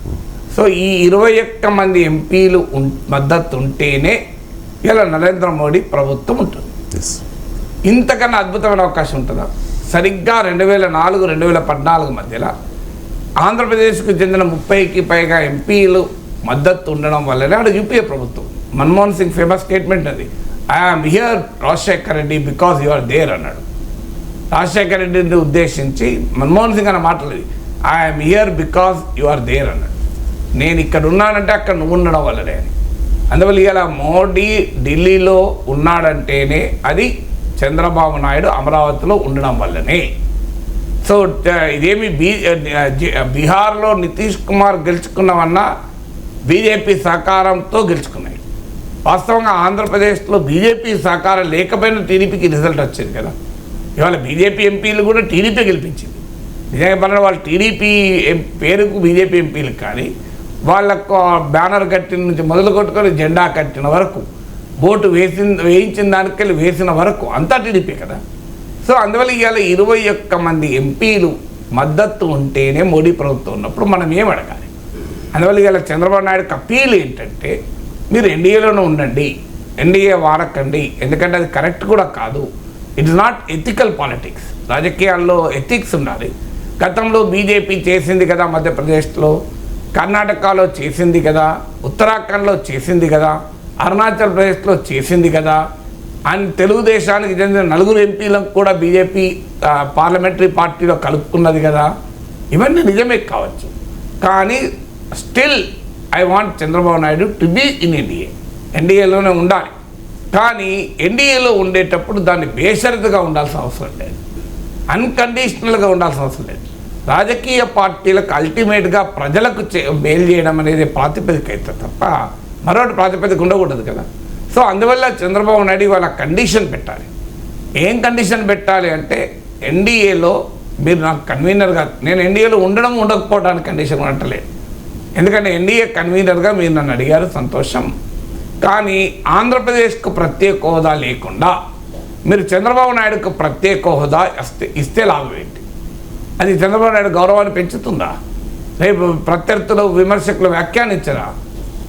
సో ఈ 21 మంది ఎంపీలు మద్దతు ఉంటేనే ఇలా నరేంద్ర మోడీ ప్రభుత్వం ఉంటుంది. ఎస్, ఇంతకన్నా అద్భుతమైన అవకాశం ఉంటుందా? సరిగ్గా 2004-2014 మధ్యలో ఆంధ్రప్రదేశ్కు చెందిన 30కి పైగా ఎంపీలు మద్దతు ఉండడం వల్లనే అక్కడ యూపీఏ ప్రభుత్వం. మన్మోహన్ సింగ్ ఫేమస్ స్టేట్మెంట్ అది, I am here Rajasekhar Reddy because you are there అన్నాడు. రాజశేఖర్ రెడ్డిని ఉద్దేశించి మన్మోహన్ సింగ్ అన్న మాటలు, I am here because you are there అన్నాడు. నేను ఇక్కడ ఉన్నానంటే అక్కడ నువ్వు ఉండడం వల్లనే అని. అందువల్ల ఇలా మోడీ ఢిల్లీలో ఉన్నాడంటేనే అది చంద్రబాబు నాయుడు అమరావతిలో ఉండడం వల్లనే. సో ఇదేమి బీహార్లో నితీష్ కుమార్ గెలుచుకున్నామన్నా బీజేపీ సహకారంతో గెలుచుకున్నాయి. వాస్తవంగా ఆంధ్రప్రదేశ్లో బీజేపీ సహకారం లేకపోయినా టీడీపీకి రిజల్ట్ వచ్చింది కదా. ఇవాళ బీజేపీ ఎంపీలు కూడా టీడీపీ గెలిపించింది. నిజంగా పడిన వాళ్ళు టీడీపీ పేరుకు బీజేపీ ఎంపీలు కానీ వాళ్ళకు బ్యానర్ కట్టిన నుంచి మొదలు కొట్టుకొని జెండా కట్టిన వరకు, ఓటు వేయించిన దానికెళ్ళి వేసిన వరకు అంతా టీడీపీ కదా. సో అందువల్ల ఇవాళ 21 మంది ఎంపీలు మద్దతు ఉంటేనే మోడీ ప్రభుత్వం ఉన్నప్పుడు మనం ఏం అడగాలి? అందువల్ల ఇవాళ చంద్రబాబు నాయుడుకి అప్పీల్ ఏంటంటే మీరు ఎన్డీఏలోనే ఉండండి, ఎన్డీఏ వాడకండి, ఎందుకంటే అది కరెక్ట్ కూడా కాదు. It is not ethical politics. రాజకీయాల్లో ఎథిక్స్ ఉండాలి. గతంలో బీజేపీ చేసింది కదా, మధ్యప్రదేశ్లో, కర్ణాటకలో చేసింది కదా, ఉత్తరాఖండ్లో చేసింది కదా, అరుణాచల్ ప్రదేశ్లో చేసింది కదా, అండ్ తెలుగుదేశానికి చెందిన 4 ఎంపీలకు కూడా బీజేపీ పార్లమెంటరీ పార్టీలో కలుపుకున్నది కదా. ఇవన్నీ నిజమే కావచ్చు, కానీ still I want Chandrababu Naidu to be in NDA. ఎన్డీఏలోనే ఉండాలి. కానీ ఎన్డీఏలో ఉండేటప్పుడు దాన్ని బేషరతుగా ఉండాల్సిన అవసరం లేదు, అన్కండిషనల్గా ఉండాల్సిన అవసరం లేదు. రాజకీయ పార్టీలకు అల్టిమేట్గా ప్రజలకు మేలు చేయడం అనేది ప్రాతిపదిక అయితే తప్ప మరొకటి ప్రాతిపదిక ఉండకూడదు కదా. సో అందువల్ల చంద్రబాబు నాయుడు వాళ్ళ కండిషన్ పెట్టాలి. ఏం కండిషన్ పెట్టాలి అంటే ఎన్డీఏలో మీరు నాకు కన్వీనర్గా, నేను ఎన్డీఏలో ఉండకపోవడానికి కండిషన్ అంటలేదు. ఎందుకంటే ఎన్డీఏ కన్వీనర్గా మీరు నన్ను అడిగారు, సంతోషం. కానీ ఆంధ్రప్రదేశ్కు ప్రత్యేక హోదా లేకుండా మీరు చంద్రబాబు నాయుడుకు ప్రత్యేక హోదా ఇస్తే లాభం ఏంటి? అది చంద్రబాబు నాయుడు గౌరవాన్ని పెంచుతుందా? రేపు ప్రత్యర్థులు విమర్శకులు వ్యాఖ్యానించరా?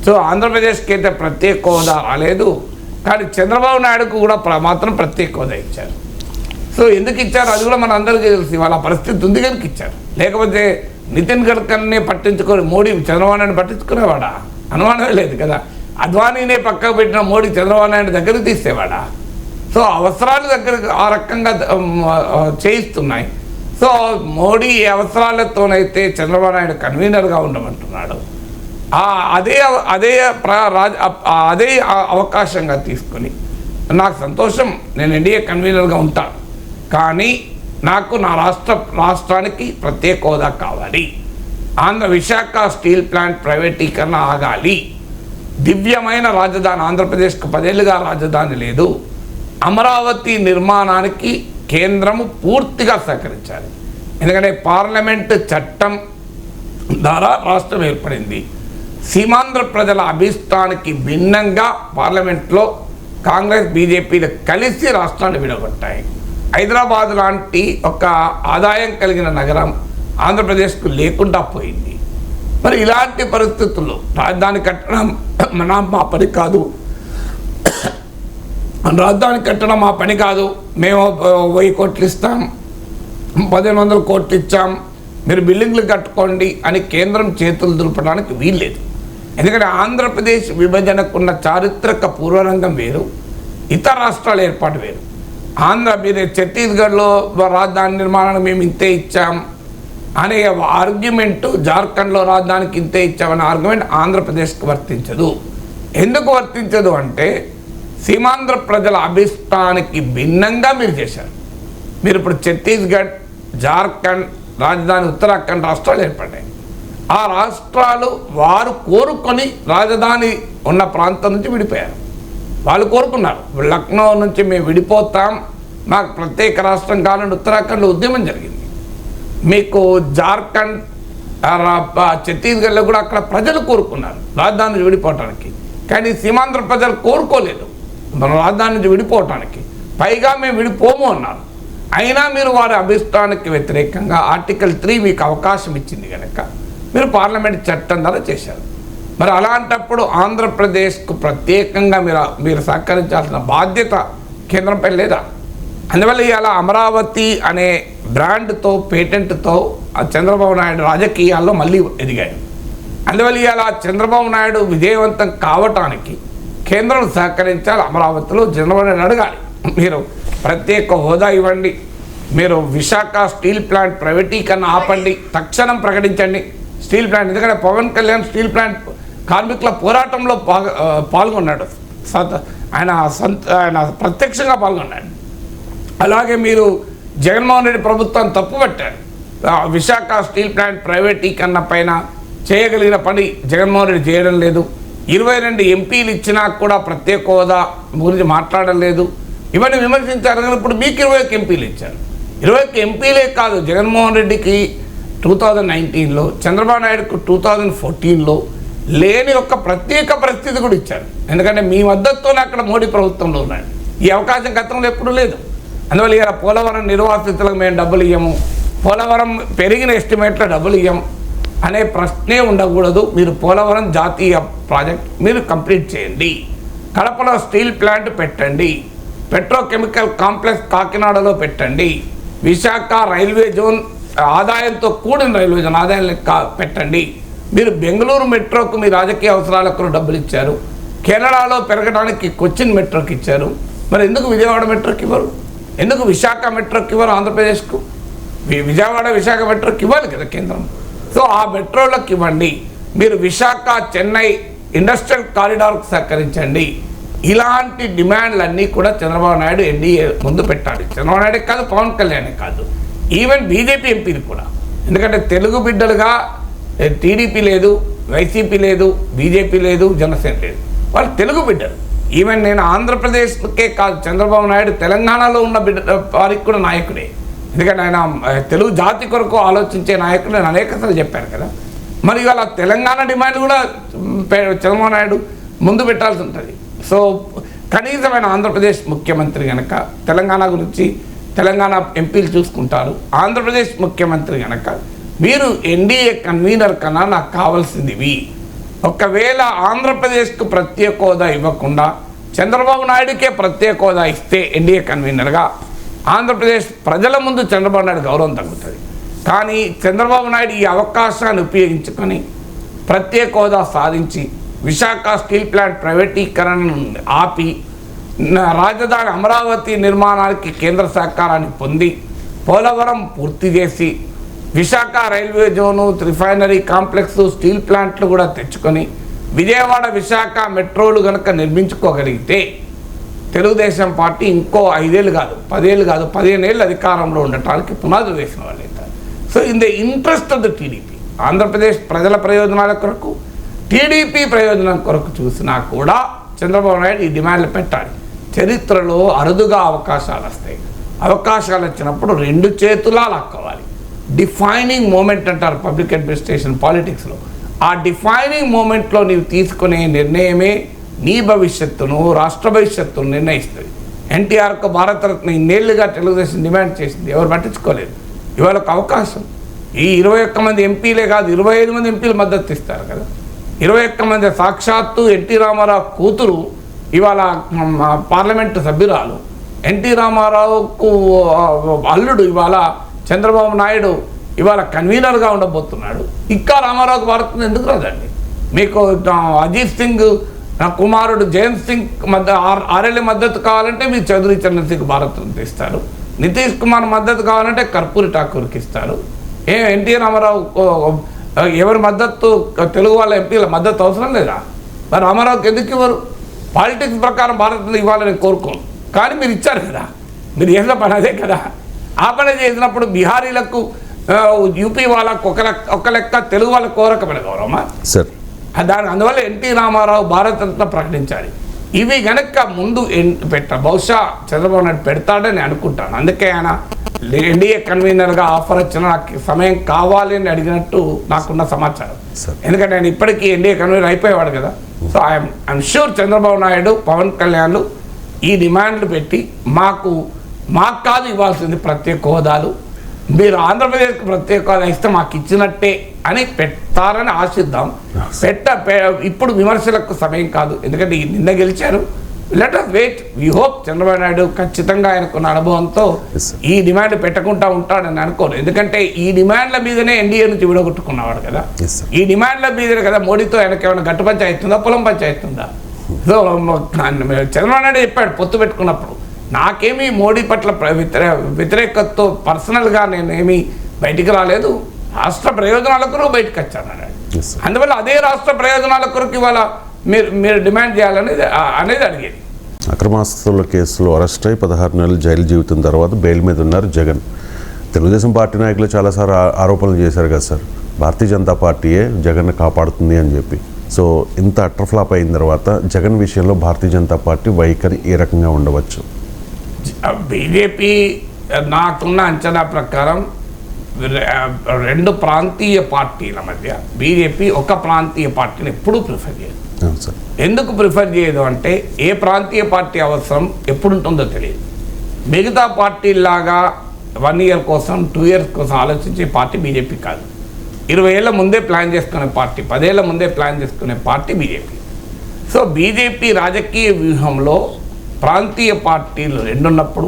సో ఆంధ్రప్రదేశ్కి అయితే ప్రత్యేక హోదా రాలేదు, కానీ చంద్రబాబు నాయుడుకు కూడా మాత్రం ప్రత్యేక హోదా ఇచ్చారు. సో ఎందుకు ఇచ్చారు అది కూడా మన అందరికీ తెలిసి వాళ్ళ పరిస్థితి ఉంది కనుక ఇచ్చారు. లేకపోతే నితిన్ గడ్కరీని పట్టించుకొని మోడీ చంద్రబాబు నాయుడు పట్టించుకునేవాడా? అనుమానమే లేదు కదా. అద్వానీనే పక్కకు పెట్టిన మోడీ చంద్రబాబు నాయుడు దగ్గరికి తీసేవాడా? సో అవసరాలు దగ్గరకు ఆ రకంగా చేయిస్తున్నాయి. సో మోడీ అవసరాలతోనైతే చంద్రబాబు నాయుడు కన్వీనర్గా ఉండమంటున్నాడు, అదే అవకాశంగా తీసుకొని నాకు సంతోషం, నేను ఎన్డీఏ కన్వీనర్గా ఉంటాను, కానీ నాకు నా రాష్ట్రానికి ప్రత్యేక హోదా కావాలి. విశాఖ స్టీల్ ప్లాంట్ ప్రైవేటీకరణ ఆగాలి. దివ్యమైన రాజధాని, ఆంధ్రప్రదేశ్కు 10 ఏళ్ళుగా రాజధాని లేదు. అమరావతి నిర్మాణానికి కేంద్రము పూర్తిగా సహకరించాలి. ఎందుకంటే పార్లమెంటు చట్టం ద్వారా రాష్ట్రం ఏర్పడింది. సీమాంధ్ర ప్రజల అభిష్టానికి భిన్నంగా పార్లమెంట్లో కాంగ్రెస్ బీజేపీలు కలిసి రాష్ట్రాన్ని విడగొట్టాయి. హైదరాబాద్ లాంటి ఒక ఆదాయం కలిగిన నగరం ఆంధ్రప్రదేశ్కు లేకుండా పోయింది. మరి ఇలాంటి పరిస్థితుల్లో రాజధాని కట్టడం మా పని కాదు, రాజధాని కట్టడం మా పని కాదు, మేము 1000 కోట్లు ఇస్తాం, 1500 కోట్లు ఇచ్చాం, మీరు బిల్డింగ్లు కట్టుకోండి అని కేంద్రం చేతులు దులపడానికి వీల్లేదు. ఎందుకంటే ఆంధ్రప్రదేశ్ విభజనకున్న చారిత్రక పూర్వరంగం వేరు, ఇతర రాష్ట్రాల ఏర్పాటు వేరు. మీరు ఛత్తీస్గఢ్లో రాజధాని నిర్మాణానికి మేము ఇంతే ఇచ్చాం అనే ఆర్గ్యుమెంటు, జార్ఖండ్లో రాజధానికి ఇంతే ఇచ్చామనే ఆర్గ్యుమెంట్ ఆంధ్రప్రదేశ్కి వర్తించదు. ఎందుకు వర్తించదు అంటే సీమాంధ్ర ప్రజల అభిష్టానికి భిన్నంగా మీరు చేశారు. మీరు ఇప్పుడు ఛత్తీస్గఢ్, జార్ఖండ్, రాజధాని ఉత్తరాఖండ్ రాష్ట్రాలు ఏర్పడ్డాయి. ఆ రాష్ట్రాలు వారు కోరుకొని రాజధాని ఉన్న ప్రాంతం నుంచి విడిపోయారు. వాళ్ళు కోరుకున్నారు, లక్నో నుంచి మేము విడిపోతాం, మాకు ప్రత్యేక రాష్ట్రం కావాలని ఉత్తరాఖండ్లో ఉద్యమం జరిగింది. మీకు జార్ఖండ్, ఛత్తీస్గఢ్లో కూడా అక్కడ ప్రజలు కోరుకున్నారు రాజధాని నుంచి విడిపోవటానికి. కానీ సీమాంధ్ర ప్రజలు కోరుకోలేదు మన రాజధాని నుంచి విడిపోవటానికి. పైగా మేము విడిపోము అన్నారు. అయినా మీరు వారి అభిష్టానికి వ్యతిరేకంగా ఆర్టికల్ 3 మీకు అవకాశం ఇచ్చింది కనుక మీరు పార్లమెంట్ చట్టం ద్వారా చేశారు. మరి అలాంటప్పుడు ఆంధ్రప్రదేశ్కు ప్రత్యేకంగా మీరు సహకరించాల్సిన బాధ్యత కేంద్రంపై లేదా? అందువల్ల ఇవాళ అమరావతి అనే బ్రాండ్తో, పేటెంట్తో చంద్రబాబు నాయుడు రాజకీయాల్లో మళ్ళీ ఎదిగాడు. అందువల్ల ఇవాళ చంద్రబాబు నాయుడు విజయవంతం కావటానికి కేంద్రం సహకరించాలి. అమరావతిలో చంద్రబాబు నాయుడు అడగాలి, మీరు ప్రత్యేక హోదా ఇవ్వండి, మీరు విశాఖ స్టీల్ ప్లాంట్ ప్రైవేటీకరణ ఆపండి, తక్షణం ప్రకటించండి స్టీల్ ప్లాంట్. ఎందుకంటే పవన్ కళ్యాణ్ స్టీల్ ప్లాంట్ కార్మికుల పోరాటంలో పాల్గొన్నాడు, ఆయన ప్రత్యక్షంగా పాల్గొన్నాడు. అలాగే మీరు జగన్మోహన్ రెడ్డి ప్రభుత్వం తప్పుపట్టారు. విశాఖ స్టీల్ ప్లాంట్ ప్రైవేటీకరణ పైన చేయగలిగిన పని జగన్మోహన్ రెడ్డి చేయడం లేదు. 22 ఎంపీలు ఇచ్చినా కూడా ప్రత్యేక హోదా గురించి మాట్లాడడం లేదు. ఇవన్నీ విమర్శించారు. కానీ ఇప్పుడు మీకు 21 ఎంపీలు ఇచ్చారు. 21 ఎంపీలే కాదు, జగన్మోహన్ రెడ్డికి 2019లో, చంద్రబాబు నాయుడుకు 2014లో లేని ఒక ప్రత్యేక పరిస్థితి కూడా ఇచ్చారు. ఎందుకంటే మీ మద్దతుతోనే అక్కడ మోడీ ప్రభుత్వంలో ఉన్నాడు. ఈ అవకాశం గతంలో ఎప్పుడూ లేదు. అందువల్ల ఇలా పోలవరం నిర్వాసితులకు మేము డబ్బులు ఇవ్వము, పోలవరం పెరిగిన ఎస్టిమేట్లో డబ్బులు ఇవ్వం అనే ప్రశ్నే ఉండకూడదు. మీరు పోలవరం జాతీయ ప్రాజెక్ట్ మీరు కంప్లీట్ చేయండి, కడపలో స్టీల్ ప్లాంట్ పెట్టండి, పెట్రోకెమికల్ కాంప్లెక్స్ కాకినాడలో పెట్టండి, విశాఖ రైల్వే జోన్ ఆదాయంతో కూడిన రైల్వే జోన్ ఆదాయం పెట్టండి. మీరు బెంగళూరు మెట్రోకు మీ రాజకీయ అవసరాలకు డబ్బులు ఇచ్చారు, కేరళలో పెరగడానికి కొచ్చిన్ మెట్రోకి ఇచ్చారు. మరి ఎందుకు విజయవాడ మెట్రోకి ఇవ్వరు? ఎందుకు విశాఖ మెట్రోకి ఇవ్వరు? ఆంధ్రప్రదేశ్కు విజయవాడ విశాఖ మెట్రోకి ఇవ్వాలి కదా కేంద్రం. సో ఆ మెట్రోలకు ఇవ్వండి. మీరు విశాఖ చెన్నై ఇండస్ట్రియల్ కారిడార్కు సహకరించండి. ఇలాంటి డిమాండ్లన్నీ కూడా చంద్రబాబు నాయుడు ఎన్డీఏ ముందు పెట్టాలి. చంద్రబాబు నాయుడే కాదు, పవన్ కళ్యాణే కాదు, ఈవెన్ బీజేపీ ఎంపీలు కూడా. ఎందుకంటే తెలుగు బిడ్డలుగా టీడీపీ లేదు, వైసీపీ లేదు, బీజేపీ లేదు, జనసేన లేదు, వాళ్ళు తెలుగు బిడ్డలు. ఈవెన్ నేను ఆంధ్రప్రదేశ్కే కాదు, చంద్రబాబు నాయుడు తెలంగాణలో ఉన్న బిడ్డ వారికి కూడా నాయకుడే. ఎందుకంటే ఆయన తెలుగు జాతి కొరకు ఆలోచించే నాయకుడు నేను అనేకసార్లు చెప్పాను కదా. మరి ఇవాళ తెలంగాణ డిమాండ్ కూడా చంద్రబాబు నాయుడు ముందు పెట్టాల్సి ఉంటుంది. సో కనీసమైన ఆంధ్రప్రదేశ్ ముఖ్యమంత్రి కనుక తెలంగాణ గురించి తెలంగాణ ఎంపీలు చూసుకుంటారు. ఆంధ్రప్రదేశ్ ముఖ్యమంత్రి కనుక మీరు ఎన్డీఏ కన్వీనర్ కన్నా నాకు కావాల్సింది ఒకవేళ ఆంధ్రప్రదేశ్కు ప్రత్యేక హోదా ఇవ్వకుండా చంద్రబాబు నాయుడుకే ప్రత్యేక హోదా ఇస్తే ఎన్డీఏ కన్వీనర్గా ఆంధ్రప్రదేశ్ ప్రజల ముందు చంద్రబాబు నాయుడు గౌరవం తగ్గుతుంది. కానీ చంద్రబాబు నాయుడు ఈ అవకాశాన్ని ఉపయోగించుకొని ప్రత్యేక హోదా సాధించి విశాఖ స్టీల్ ప్లాంట్ ప్రైవేటీకరణను ఆపి రాజధాని అమరావతి నిర్మాణానికి కేంద్ర సహకారాన్ని పొంది పోలవరం పూర్తి చేసి Visakha railway zone, refinery complex, steel ప్లాంట్లు కూడా తెచ్చుకొని విజయవాడ విశాఖ మెట్రోలు కనుక నిర్మించుకోగలిగితే తెలుగుదేశం పార్టీ ఇంకో 5 ఏళ్ళు కాదు, 10 ఏళ్ళు కాదు, 15 ఏళ్ళు అధికారంలో ఉండటానికి పునాదులు వేసిన వాళ్ళు అవుతారు. So in the interest of the TDP, Andhra Pradesh ప్రజల ప్రయోజనాల కొరకు, టీడీపీ ప్రయోజనం కొరకు చూసినా కూడా చంద్రబాబు నాయుడు ఈ డిమాండ్లు పెట్టాలి. చరిత్రలో అరుదుగా అవకాశాలు వస్తాయి. అవకాశాలు వచ్చినప్పుడు 2 చేతులా లాక్కోవాలి. డిఫైనింగ్ మూమెంట్ అంటారు పబ్లిక్ అడ్మినిస్ట్రేషన్ పాలిటిక్స్లో. ఆ డిఫైనింగ్ మూమెంట్లో నీవు తీసుకునే నిర్ణయమే నీ భవిష్యత్తును, రాష్ట్ర భవిష్యత్తును నిర్ణయిస్తుంది. ఎన్టీఆర్కు భారతరత్న ఇన్నేళ్లుగా తెలుగుదేశం డిమాండ్ చేసింది, ఎవరు పట్టించుకోలేదు. ఇవాళ ఒక అవకాశం. ఈ 21 మంది ఎంపీలే కాదు, 25 మంది ఎంపీలు మద్దతు ఇస్తారు కదా. 21 మంది సాక్షాత్తు ఎన్టీ రామారావు కూతురు ఇవాళ పార్లమెంటు సభ్యురాలు, ఎన్టీ రామారావుకు అల్లుడు ఇవాళ చంద్రబాబు నాయుడు ఇవాళ కన్వీనర్గా ఉండబోతున్నాడు. ఇంకా రామారావుకు భారత్ ఎందుకు రాదండి? మీకు అజిత్ సింగ్ కుమారుడు జయంత్ సింగ్ ఆర్ఎల్ఏ మద్దతు కావాలంటే మీరు చౌదరి చరణ్ సింగ్ భారత్ ఇస్తారు. నితీష్ కుమార్ మద్దతు కావాలంటే కర్పూరి ఠాకూర్కి ఇస్తారు. ఎన్టీ రామారావు ఎవరి మద్దతు, తెలుగు వాళ్ళ ఎంపీల మద్దతు అవసరం లేదా? మరి రామారావుకి ఎందుకు ఇవ్వరు? పాలిటిక్స్ ప్రకారం భారత్లో ఇవ్వాలని కోరుకోను, కానీ మీరు ఇచ్చారు కదా, మీరు చేసిన పని అదే కదా. ఆ పని చేసినప్పుడు బీహారీలకు యూపీ వాళ్ళకు ఒక లెక్క, తెలుగు వాళ్ళకు ఒక రకమైన గౌరవమా సార్? దాని అందువల్ల ఎన్టీ రామారావు భారతరత్న ప్రకటించాలి. ఇవి గనక ముందు బహుశా చంద్రబాబు నాయుడు పెడతాడని అనుకుంటాను. అందుకే ఆయన ఎన్డీఏ కన్వీనర్గా ఆఫర్ వచ్చిన నాకు సమయం కావాలి అని అడిగినట్టు నాకున్న సమాచారం. ఎందుకంటే ఆయన ఇప్పటికీ ఎన్డీఏ కన్వీనర్ అయిపోయేవాడు కదా. So I'm sure Chandrababu Naidu, Pawan Kalyan ఈ డిమాండ్లు పెట్టి మాకు కాదు ఇవ్వాల్సింది ప్రత్యేక హోదాలు, మీరు ఆంధ్రప్రదేశ్కి ప్రత్యేక హోదా ఇస్తే మాకు ఇచ్చినట్టే అని పెడతారని ఆశిద్దాం. ఇప్పుడు విమర్శలకు సమయం కాదు, ఎందుకంటే నిన్న గెలిచారు. Let us wait. We hope Chandrababu Naidu ఖచ్చితంగా ఆయనకున్న అనుభవంతో ఈ డిమాండ్ పెట్టకుండా ఉంటాడని అనుకోను. ఎందుకంటే ఈ డిమాండ్ల మీదనే ఎన్డీఏ నుంచి విడగొట్టుకున్నవాడు కదా. ఈ డిమాండ్ల మీదనే కదా మోడీతో ఆయనకి ఏమైనా గట్టు పంచాయతీ ఉందా, పొలం పంచాయతీ ఉందా? సో చంద్రబాబు నాయుడు చెప్పాడు పొత్తు పెట్టుకున్నప్పుడు, నాకేమీ మోడీ పట్ల వ్యతిరేకతతో పర్సనల్గా నేనేమీ బయటికి రాలేదు, రాష్ట్ర ప్రయోజనాల కొరకు బయటకు వచ్చాను అన్నాడు. అందువల్ల అదే రాష్ట్ర ప్రయోజనాల కొరకు ఇవాళ మీరు డిమాండ్ చేయాలనేది అడిగేది. అక్రమాస్తుల కేసులో అరెస్ట్ అయి 16 నెలలు జైలు జీవితం తర్వాత బెయిల్ మీద ఉన్నారు జగన్. తెలుగుదేశం పార్టీ నాయకులు చాలాసార్లు ఆరోపణలు చేశారు కదా సార్, భారతీయ జనతా పార్టీయే జగన్ను కాపాడుతుంది అని చెప్పి. సో ఇంత అట్రఫ్లాప్ అయిన తర్వాత జగన్ విషయంలో భారతీయ జనతా పార్టీ వైఖరి ఏ రకంగా ఉండవచ్చు? బీజేపీ నాకున్న అంచనా ప్రకారం రెండు ప్రాంతీయ పార్టీల మధ్య బీజేపీ ఒక ప్రాంతీయ పార్టీని ఎప్పుడూ ప్రిఫర్ చేయదు. ఎందుకు ప్రిఫర్ చేయదు అంటే ఏ ప్రాంతీయ పార్టీ అవసరం ఎప్పుడు ఉంటుందో తెలియదు. మిగతా పార్టీలాగా 1 year కోసం 2 years కోసం ఆలోచించే పార్టీ బీజేపీ కాదు. 20 ఏళ్ల ముందే ప్లాన్ చేసుకునే పార్టీ, 10 ఏళ్ల ముందే ప్లాన్ చేసుకునే పార్టీ బీజేపీ. సో బీజేపీ రాజకీయ వ్యూహంలో ప్రాంతీయ పార్టీలు రెండు ఉన్నప్పుడు,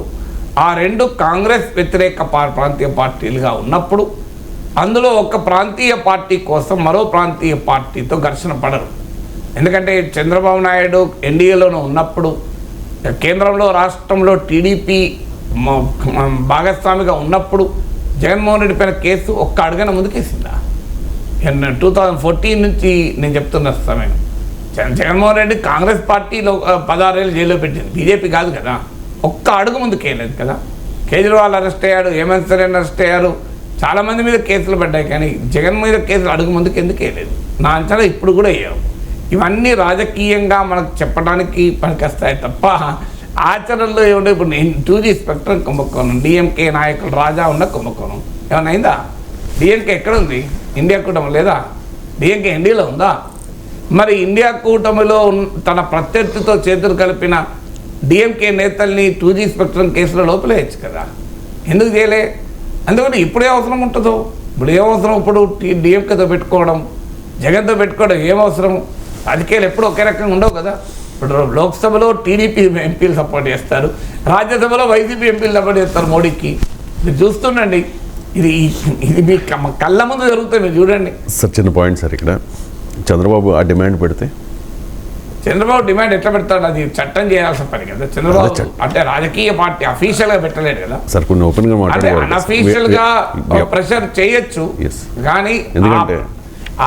ఆ రెండు కాంగ్రెస్ వ్యతిరేక ప్రాంతీయ పార్టీలుగా ఉన్నప్పుడు, అందులో ఒక ప్రాంతీయ పార్టీ కోసం మరో ప్రాంతీయ పార్టీతో ఘర్షణ పడరు. ఎందుకంటే చంద్రబాబు నాయుడు ఎన్డీఏలోనూ ఉన్నప్పుడు, కేంద్రంలో రాష్ట్రంలో టీడీపీ భాగస్వామిగా ఉన్నప్పుడు జగన్మోహన్ రెడ్డి పైన కేసు ఒక్క అడుగున ముందుకేసిందా? 2014 నుంచి నేను చెప్తున్న సమయం జగన్మోహన్ రెడ్డి కాంగ్రెస్ పార్టీలో 16 ఏళ్ళు జైల్లో పెట్టింది, బీజేపీ కాదు కదా. ఒక్క అడుగు ముందుకేయలేదు కదా. కేజ్రీవాల్ అరెస్ట్ అయ్యాడు, హేమంత్ సోరెన్ అరెస్ట్ అయ్యారు, చాలామంది మీద కేసులు పడ్డాయి, కానీ జగన్ మీద కేసులు అడుగు ముందుకు ఎందుకు వేయలేదు? నా అంచనా ఇప్పుడు కూడా వేయవు. ఇవన్నీ రాజకీయంగా మనకు చెప్పడానికి పనికొస్తాయి తప్ప ఆచరణలో ఏముంటే ఇప్పుడు 2G స్పెక్ట్రమ్ కుంభకోణం, డిఎంకే నాయకులు రాజా ఉన్న కుంభకోణం ఏమైనా అయిందా? డిఎంకే ఎక్కడుంది? ఇండియా కూటమి లేదా? డిఎంకే ఎన్డీఏలో ఉందా? మరి ఇండియా కూటమిలో తన ప్రత్యర్థితో చేతులు కలిపిన డిఎంకే నేతల్ని 2G స్పెక్ట్రమ్ కేసులో లోపలేయచ్చు కదా, ఎందుకు చేయలే? అందుకని ఇప్పుడే అవసరం ఉంటుందో? ఇప్పుడు ఏమవసరం? ఇప్పుడు డిఎంకేతో పెట్టుకోవడం, జగన్తో పెట్టుకోవడం ఏమవసరం? రాజకీయాలు ఎప్పుడు ఒకే రకంగా ఉండవు కదా. ఇప్పుడు లోక్సభలో టీడీపీ ఎంపీలు సపోర్ట్ చేస్తారు, రాజ్యసభలో వైసీపీ ఎంపీలు సపోర్ట్ చేస్తారు మోడీకి. మీరు చూస్తుండండి, ఇది మీ కళ్ళ ముందు జరుగుతుంది, మీరు చూడండి. సార్ చిన్న పాయింట్ సార్, ఇక్కడ చంద్రబాబు ఆ డిమాండ్ పెడితే చంద్రబాబు డిమాండ్ ఎట్లా పెడతాడు? అది చట్టం చేయాల్సిన పని కదా. చంద్రబాబు అంటే రాజకీయ పార్టీ అఫీషియల్గా పెట్టలేడు కదా సార్. కొన్ని ఓపెన్గా అంటే అన్అఫీషియల్గా ప్రెషర్ చేయొచ్చు, కానీ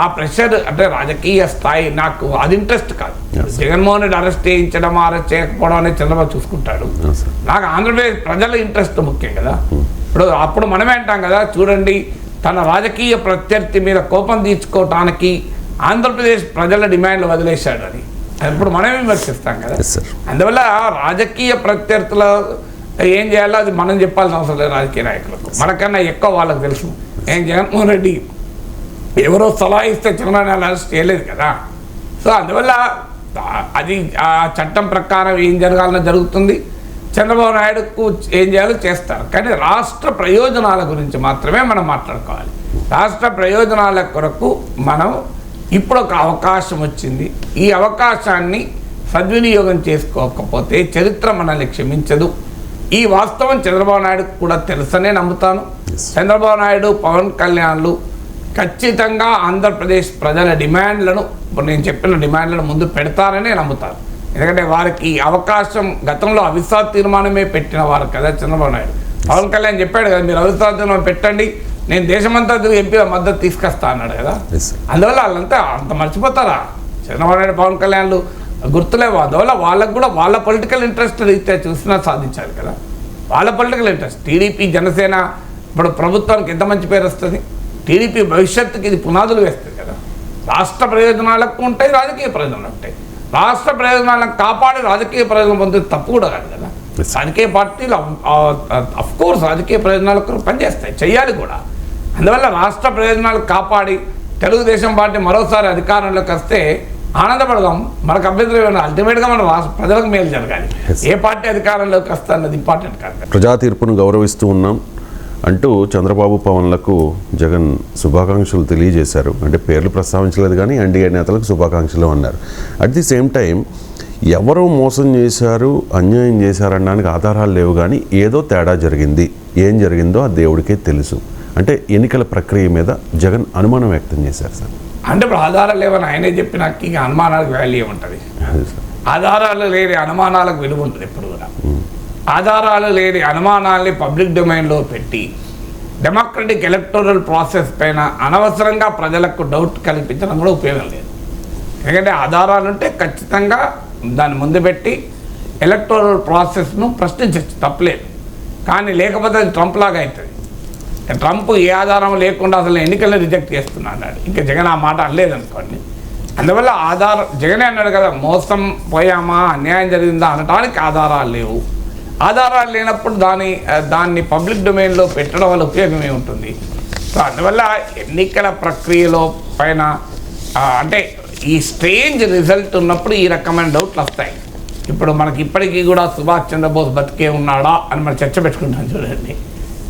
ఆ ప్రెషర్ అంటే రాజకీయ స్థాయి నాకు అది ఇంట్రెస్ట్ కాదు. జగన్మోహన్ రెడ్డి అరెస్ట్ చేయించడం, అరెస్ట్ చేయకపోవడం అనేది చంద్రబాబు చూసుకుంటాడు. నాకు ఆంధ్రప్రదేశ్ ప్రజల ఇంట్రెస్ట్ ముఖ్యం కదా. అప్పుడు మనమే అంటాం కదా, చూడండి తన రాజకీయ ప్రత్యర్థి మీద కోపం తీర్చుకోవటానికి ఆంధ్రప్రదేశ్ ప్రజల డిమాండ్లు వదిలేశాడు అని ఇప్పుడు మనమే విమర్శిస్తాం కదా. అందువల్ల రాజకీయ ప్రత్యర్థులు ఏం చేయాలో అది మనం చెప్పాల్సిన అవసరం లేదు రాజకీయ నాయకులకు, మనకన్నా ఎక్కువ వాళ్ళకి తెలుసు. జగన్మోహన్ రెడ్డి ఎవరో సలహా ఇస్తే చంద్రబాబు నాయుడు అరెస్ట్ చేయలేదు కదా. సో అందువల్ల అది ఆ చట్టం ప్రకారం ఏం జరగాలన్నా జరుగుతుంది, చంద్రబాబు నాయుడుకు ఏం చేయాలో చేస్తారు. కానీ రాష్ట్ర ప్రయోజనాల గురించి మాత్రమే మనం మాట్లాడుకోవాలి. రాష్ట్ర ప్రయోజనాల కొరకు మనం ఇప్పుడు ఒక అవకాశం వచ్చింది, ఈ అవకాశాన్ని సద్వినియోగం చేసుకోకపోతే చరిత్ర మనల్ని క్షమించదు. ఈ వాస్తవం చంద్రబాబు నాయుడుకు కూడా తెలుసనే నమ్ముతాను. చంద్రబాబు నాయుడు, పవన్ కళ్యాణ్లు ఖచ్చితంగా ఆంధ్రప్రదేశ్ ప్రజల డిమాండ్లను, ఇప్పుడు నేను చెప్పిన డిమాండ్లను ముందు పెడతారనే నమ్ముతాను. ఎందుకంటే వారికి అవకాశం, గతంలో అవిశ్వాస తీర్మానమే పెట్టిన వారు కదా చంద్రబాబు నాయుడు. పవన్ కళ్యాణ్ చెప్పాడు కదా, మీరు అవిశ్వాస తీర్మానం పెట్టండి, నేను దేశమంతా ఎంపీల మద్దతు తీసుకొస్తా అన్నాడు కదా. అందువల్ల వాళ్ళంతా అంత మర్చిపోతారా? చంద్రబాబు నాయుడు, పవన్ కళ్యాణ్లు గుర్తులేవు. అందువల్ల వాళ్ళకు కూడా వాళ్ళ పొలిటికల్ ఇంట్రెస్ట్ రీత్యా చూసినా సాధించారు కదా. వాళ్ళ పొలిటికల్ ఇంట్రెస్ట్ టీడీపీ, జనసేన ఇప్పుడు ప్రభుత్వానికి ఎంత మంచి పేరు వస్తుంది. టీడీపీ భవిష్యత్తుకి ఇది పునాదులు వేస్తుంది కదా. రాష్ట్ర ప్రయోజనాలకు ఉంటాయి, రాజకీయ ప్రయోజనాలు ఉంటాయి. రాష్ట్ర ప్రయోజనాలను కాపాడి రాజకీయ ప్రయోజనం పొందేది తప్పు కూడా కాదు కదా. రాజకీయ పార్టీలు అఫ్కోర్స్ రాజకీయ ప్రయోజనాలకు పనిచేస్తాయి, చెయ్యాలి కూడా. అందువల్ల రాష్ట్ర ప్రయోజనాలు కాపాడి తెలుగుదేశం పార్టీ మరోసారి అధికారంలోకి వస్తే ఆనందపడదాం, మనకు అభ్యంతరం. అల్టిమేట్గా మన రాష్ట్ర ప్రజలకు మేలు జరగాలి. ఏ పార్టీ అధికారంలోకి వస్తా అన్నది ఇంపార్టెంట్ కాదు. ప్రజా తీర్పును గౌరవిస్తూ ఉన్నాం అంటూ చంద్రబాబు పవన్లకు జగన్ శుభాకాంక్షలు తెలియజేశారు. అంటే పేర్లు ప్రస్తావించలేదు కానీ ఎన్డీఏ నేతలకు శుభాకాంక్షలు అన్నారు. అట్ ది సేమ్ టైం ఎవరో మోసం చేశారు, అన్యాయం చేశారనడానికి ఆధారాలు లేవు, కానీ ఏదో తేడా జరిగింది. ఏం జరిగిందో ఆ దేవుడికే తెలుసు. అంటే ఎన్నికల ప్రక్రియ మీద జగన్ అనుమానం వ్యక్తం చేశారు సార్. అంటే ఇప్పుడు ఆధారాలు లేవని ఆయనే చెప్పినాక ఇక అనుమానాలకు వాల్యూ ఉంటుంది. ఆధారాలు లేని అనుమానాలకు విలువ ఉంటుంది ఎప్పుడు కూడా. ఆధారాలు లేని అనుమానాల్ని పబ్లిక్ డొమైన్లో పెట్టి డెమోక్రటిక్ ఎలక్టోరల్ ప్రాసెస్ పైన అనవసరంగా ప్రజలకు డౌట్ కల్పించడం కూడా ఉపయోగం లేదు. ఎందుకంటే ఆధారాలు ఉంటే ఖచ్చితంగా దాన్ని ముందు పెట్టి ఎలక్టోరల్ ప్రాసెస్ను ప్రశ్నించవచ్చు, తప్పలేదు. కానీ లేకపోతే అది ట్రంప్ లాగా అవుతుంది. ట్రంప్ ఏ ఆధారం లేకుండా అసలు ఎన్నికలను రిజెక్ట్ చేస్తున్నాడు. ఇంకా జగన్ ఆ మాట అనలేదనుకోండి. అందువల్ల జగనే అన్నాడు కదా, మోసం పోయామా, అన్యాయం జరిగిందా అనడానికి ఆధారాలు లేవు. ఆధారాలు లేనప్పుడు దాన్ని పబ్లిక్ డొమైన్లో పెట్టడం వల్ల ఉపయోగమే ఉంటుంది. సో అందువల్ల ఎన్నికల ప్రక్రియలో పైన అంటే ఈ స్ట్రేంజ్ రిజల్ట్ ఉన్నప్పుడు ఈ రకమైన డౌట్లు వస్తాయి. ఇప్పుడు మనకి ఇప్పటికీ కూడా సుభాష్ చంద్రబోస్ బతికే ఉన్నాడా అని మనం చర్చ పెట్టుకుంటాం చూడండి.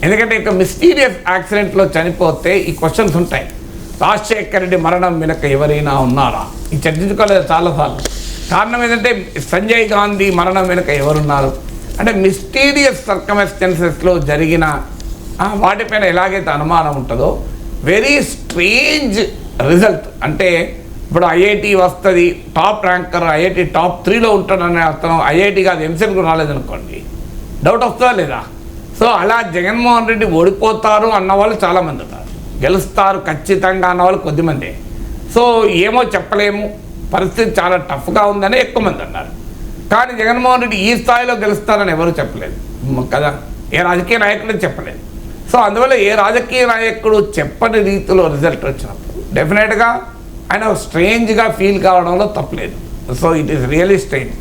ఎందుకంటే ఇక మిస్టీరియస్ యాక్సిడెంట్లో చనిపోతే ఈ క్వశ్చన్స్ ఉంటాయి. రాజశేఖర రెడ్డి మరణం వెనుక ఎవరైనా ఉన్నారా, ఈ చర్చించుకోలేదు చాలాసార్లు. కారణం ఏంటంటే సంజయ్ గాంధీ మరణం వెనుక ఎవరున్నారు అంటే మిస్టీరియస్ సర్కమ్స్టెన్సెస్లో జరిగిన వాటిపైన ఎలాగైతే అనుమానం ఉంటుందో వెరీ స్ట్రేంజ్ రిజల్ట్. అంటే ఇప్పుడు ఐఐటి వస్తుంది, టాప్ ర్యాంకర్ ఐఐటి టాప్ 3లో ఉంటాడనే అర్థం. ఐఐటి కాదు ఎంసెట్కు రాలేదనుకోండి, డౌట్ వస్తుందా లేదా? సో అలా జగన్మోహన్ రెడ్డి ఓడిపోతారు అన్నవాళ్ళు చాలామంది ఉన్నారు, గెలుస్తారు ఖచ్చితంగా అన్నవాళ్ళు కొద్దిమంది. సో ఏమో చెప్పలేము, పరిస్థితి చాలా టఫ్గా ఉందని ఎక్కువ మంది అన్నారు. కానీ జగన్మోహన్ రెడ్డి ఈ స్థాయిలో గెలుస్తారని ఎవరు చెప్పలేదు కదా, ఏ రాజకీయ నాయకుడు చెప్పలేదు. సో అందువల్ల ఏ రాజకీయ నాయకుడు చెప్పని రీతిలో రిజల్ట్ వచ్చినప్పుడు డెఫినెట్గా ఆయన స్ట్రేంజ్గా ఫీల్ కావడంలో తప్పలేదు. So it is really strange.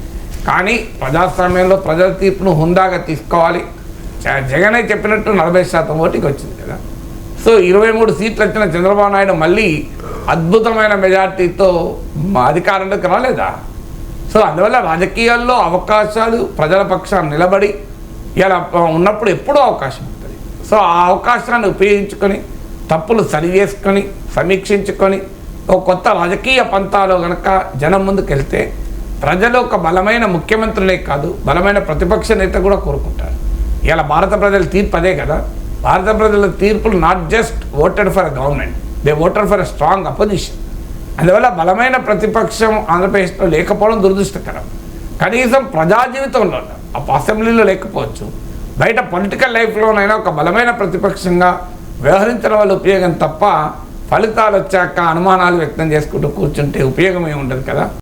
కానీ ప్రజాస్వామ్యంలో ప్రజల తీర్పును హుందాగా తీసుకోవాలి. జగనే చెప్పినట్టు 40% ఓటికి వచ్చింది కదా. సో 23 సీట్లు వచ్చిన చంద్రబాబు నాయుడు మళ్ళీ అద్భుతమైన మెజార్టీతో అధికారంలోకి రాలేదా? సో అందువల్ల రాజకీయాల్లో అవకాశాలు ప్రజల పక్షాన్ని నిలబడి ఇలా ఉన్నప్పుడు ఎప్పుడూ అవకాశం ఉంటుంది. సో ఆ అవకాశాన్ని ఉపయోగించుకొని తప్పులు సరి చేసుకొని సమీక్షించుకొని ఒక కొత్త రాజకీయ పంతాలో కనుక జనం ముందుకు వెళ్తే ప్రజలు ఒక బలమైన ముఖ్యమంత్రులే కాదు, బలమైన ప్రతిపక్ష నేత కూడా కోరుకుంటారు. ఇలా భారత ప్రజల తీర్పు అదే కదా. భారత ప్రజల తీర్పులు not just voted for a government, they voted for a strong opposition. అందువల్ల బలమైన ప్రతిపక్షం ఆంధ్రప్రదేశ్లో లేకపోవడం దురదృష్టకరం. కనీసం ప్రజా జీవితంలో అసెంబ్లీలో లేకపోవచ్చు, బయట పొలిటికల్ లైఫ్లోనైనా ఒక బలమైన ప్రతిపక్షంగా వ్యవహరించడం వల్ల ఉపయోగం తప్ప ఫలితాలు వచ్చాక అనుమానాలు వ్యక్తం చేసుకుంటూ కూర్చుంటే ఉపయోగం ఏమి ఉండదు కదా.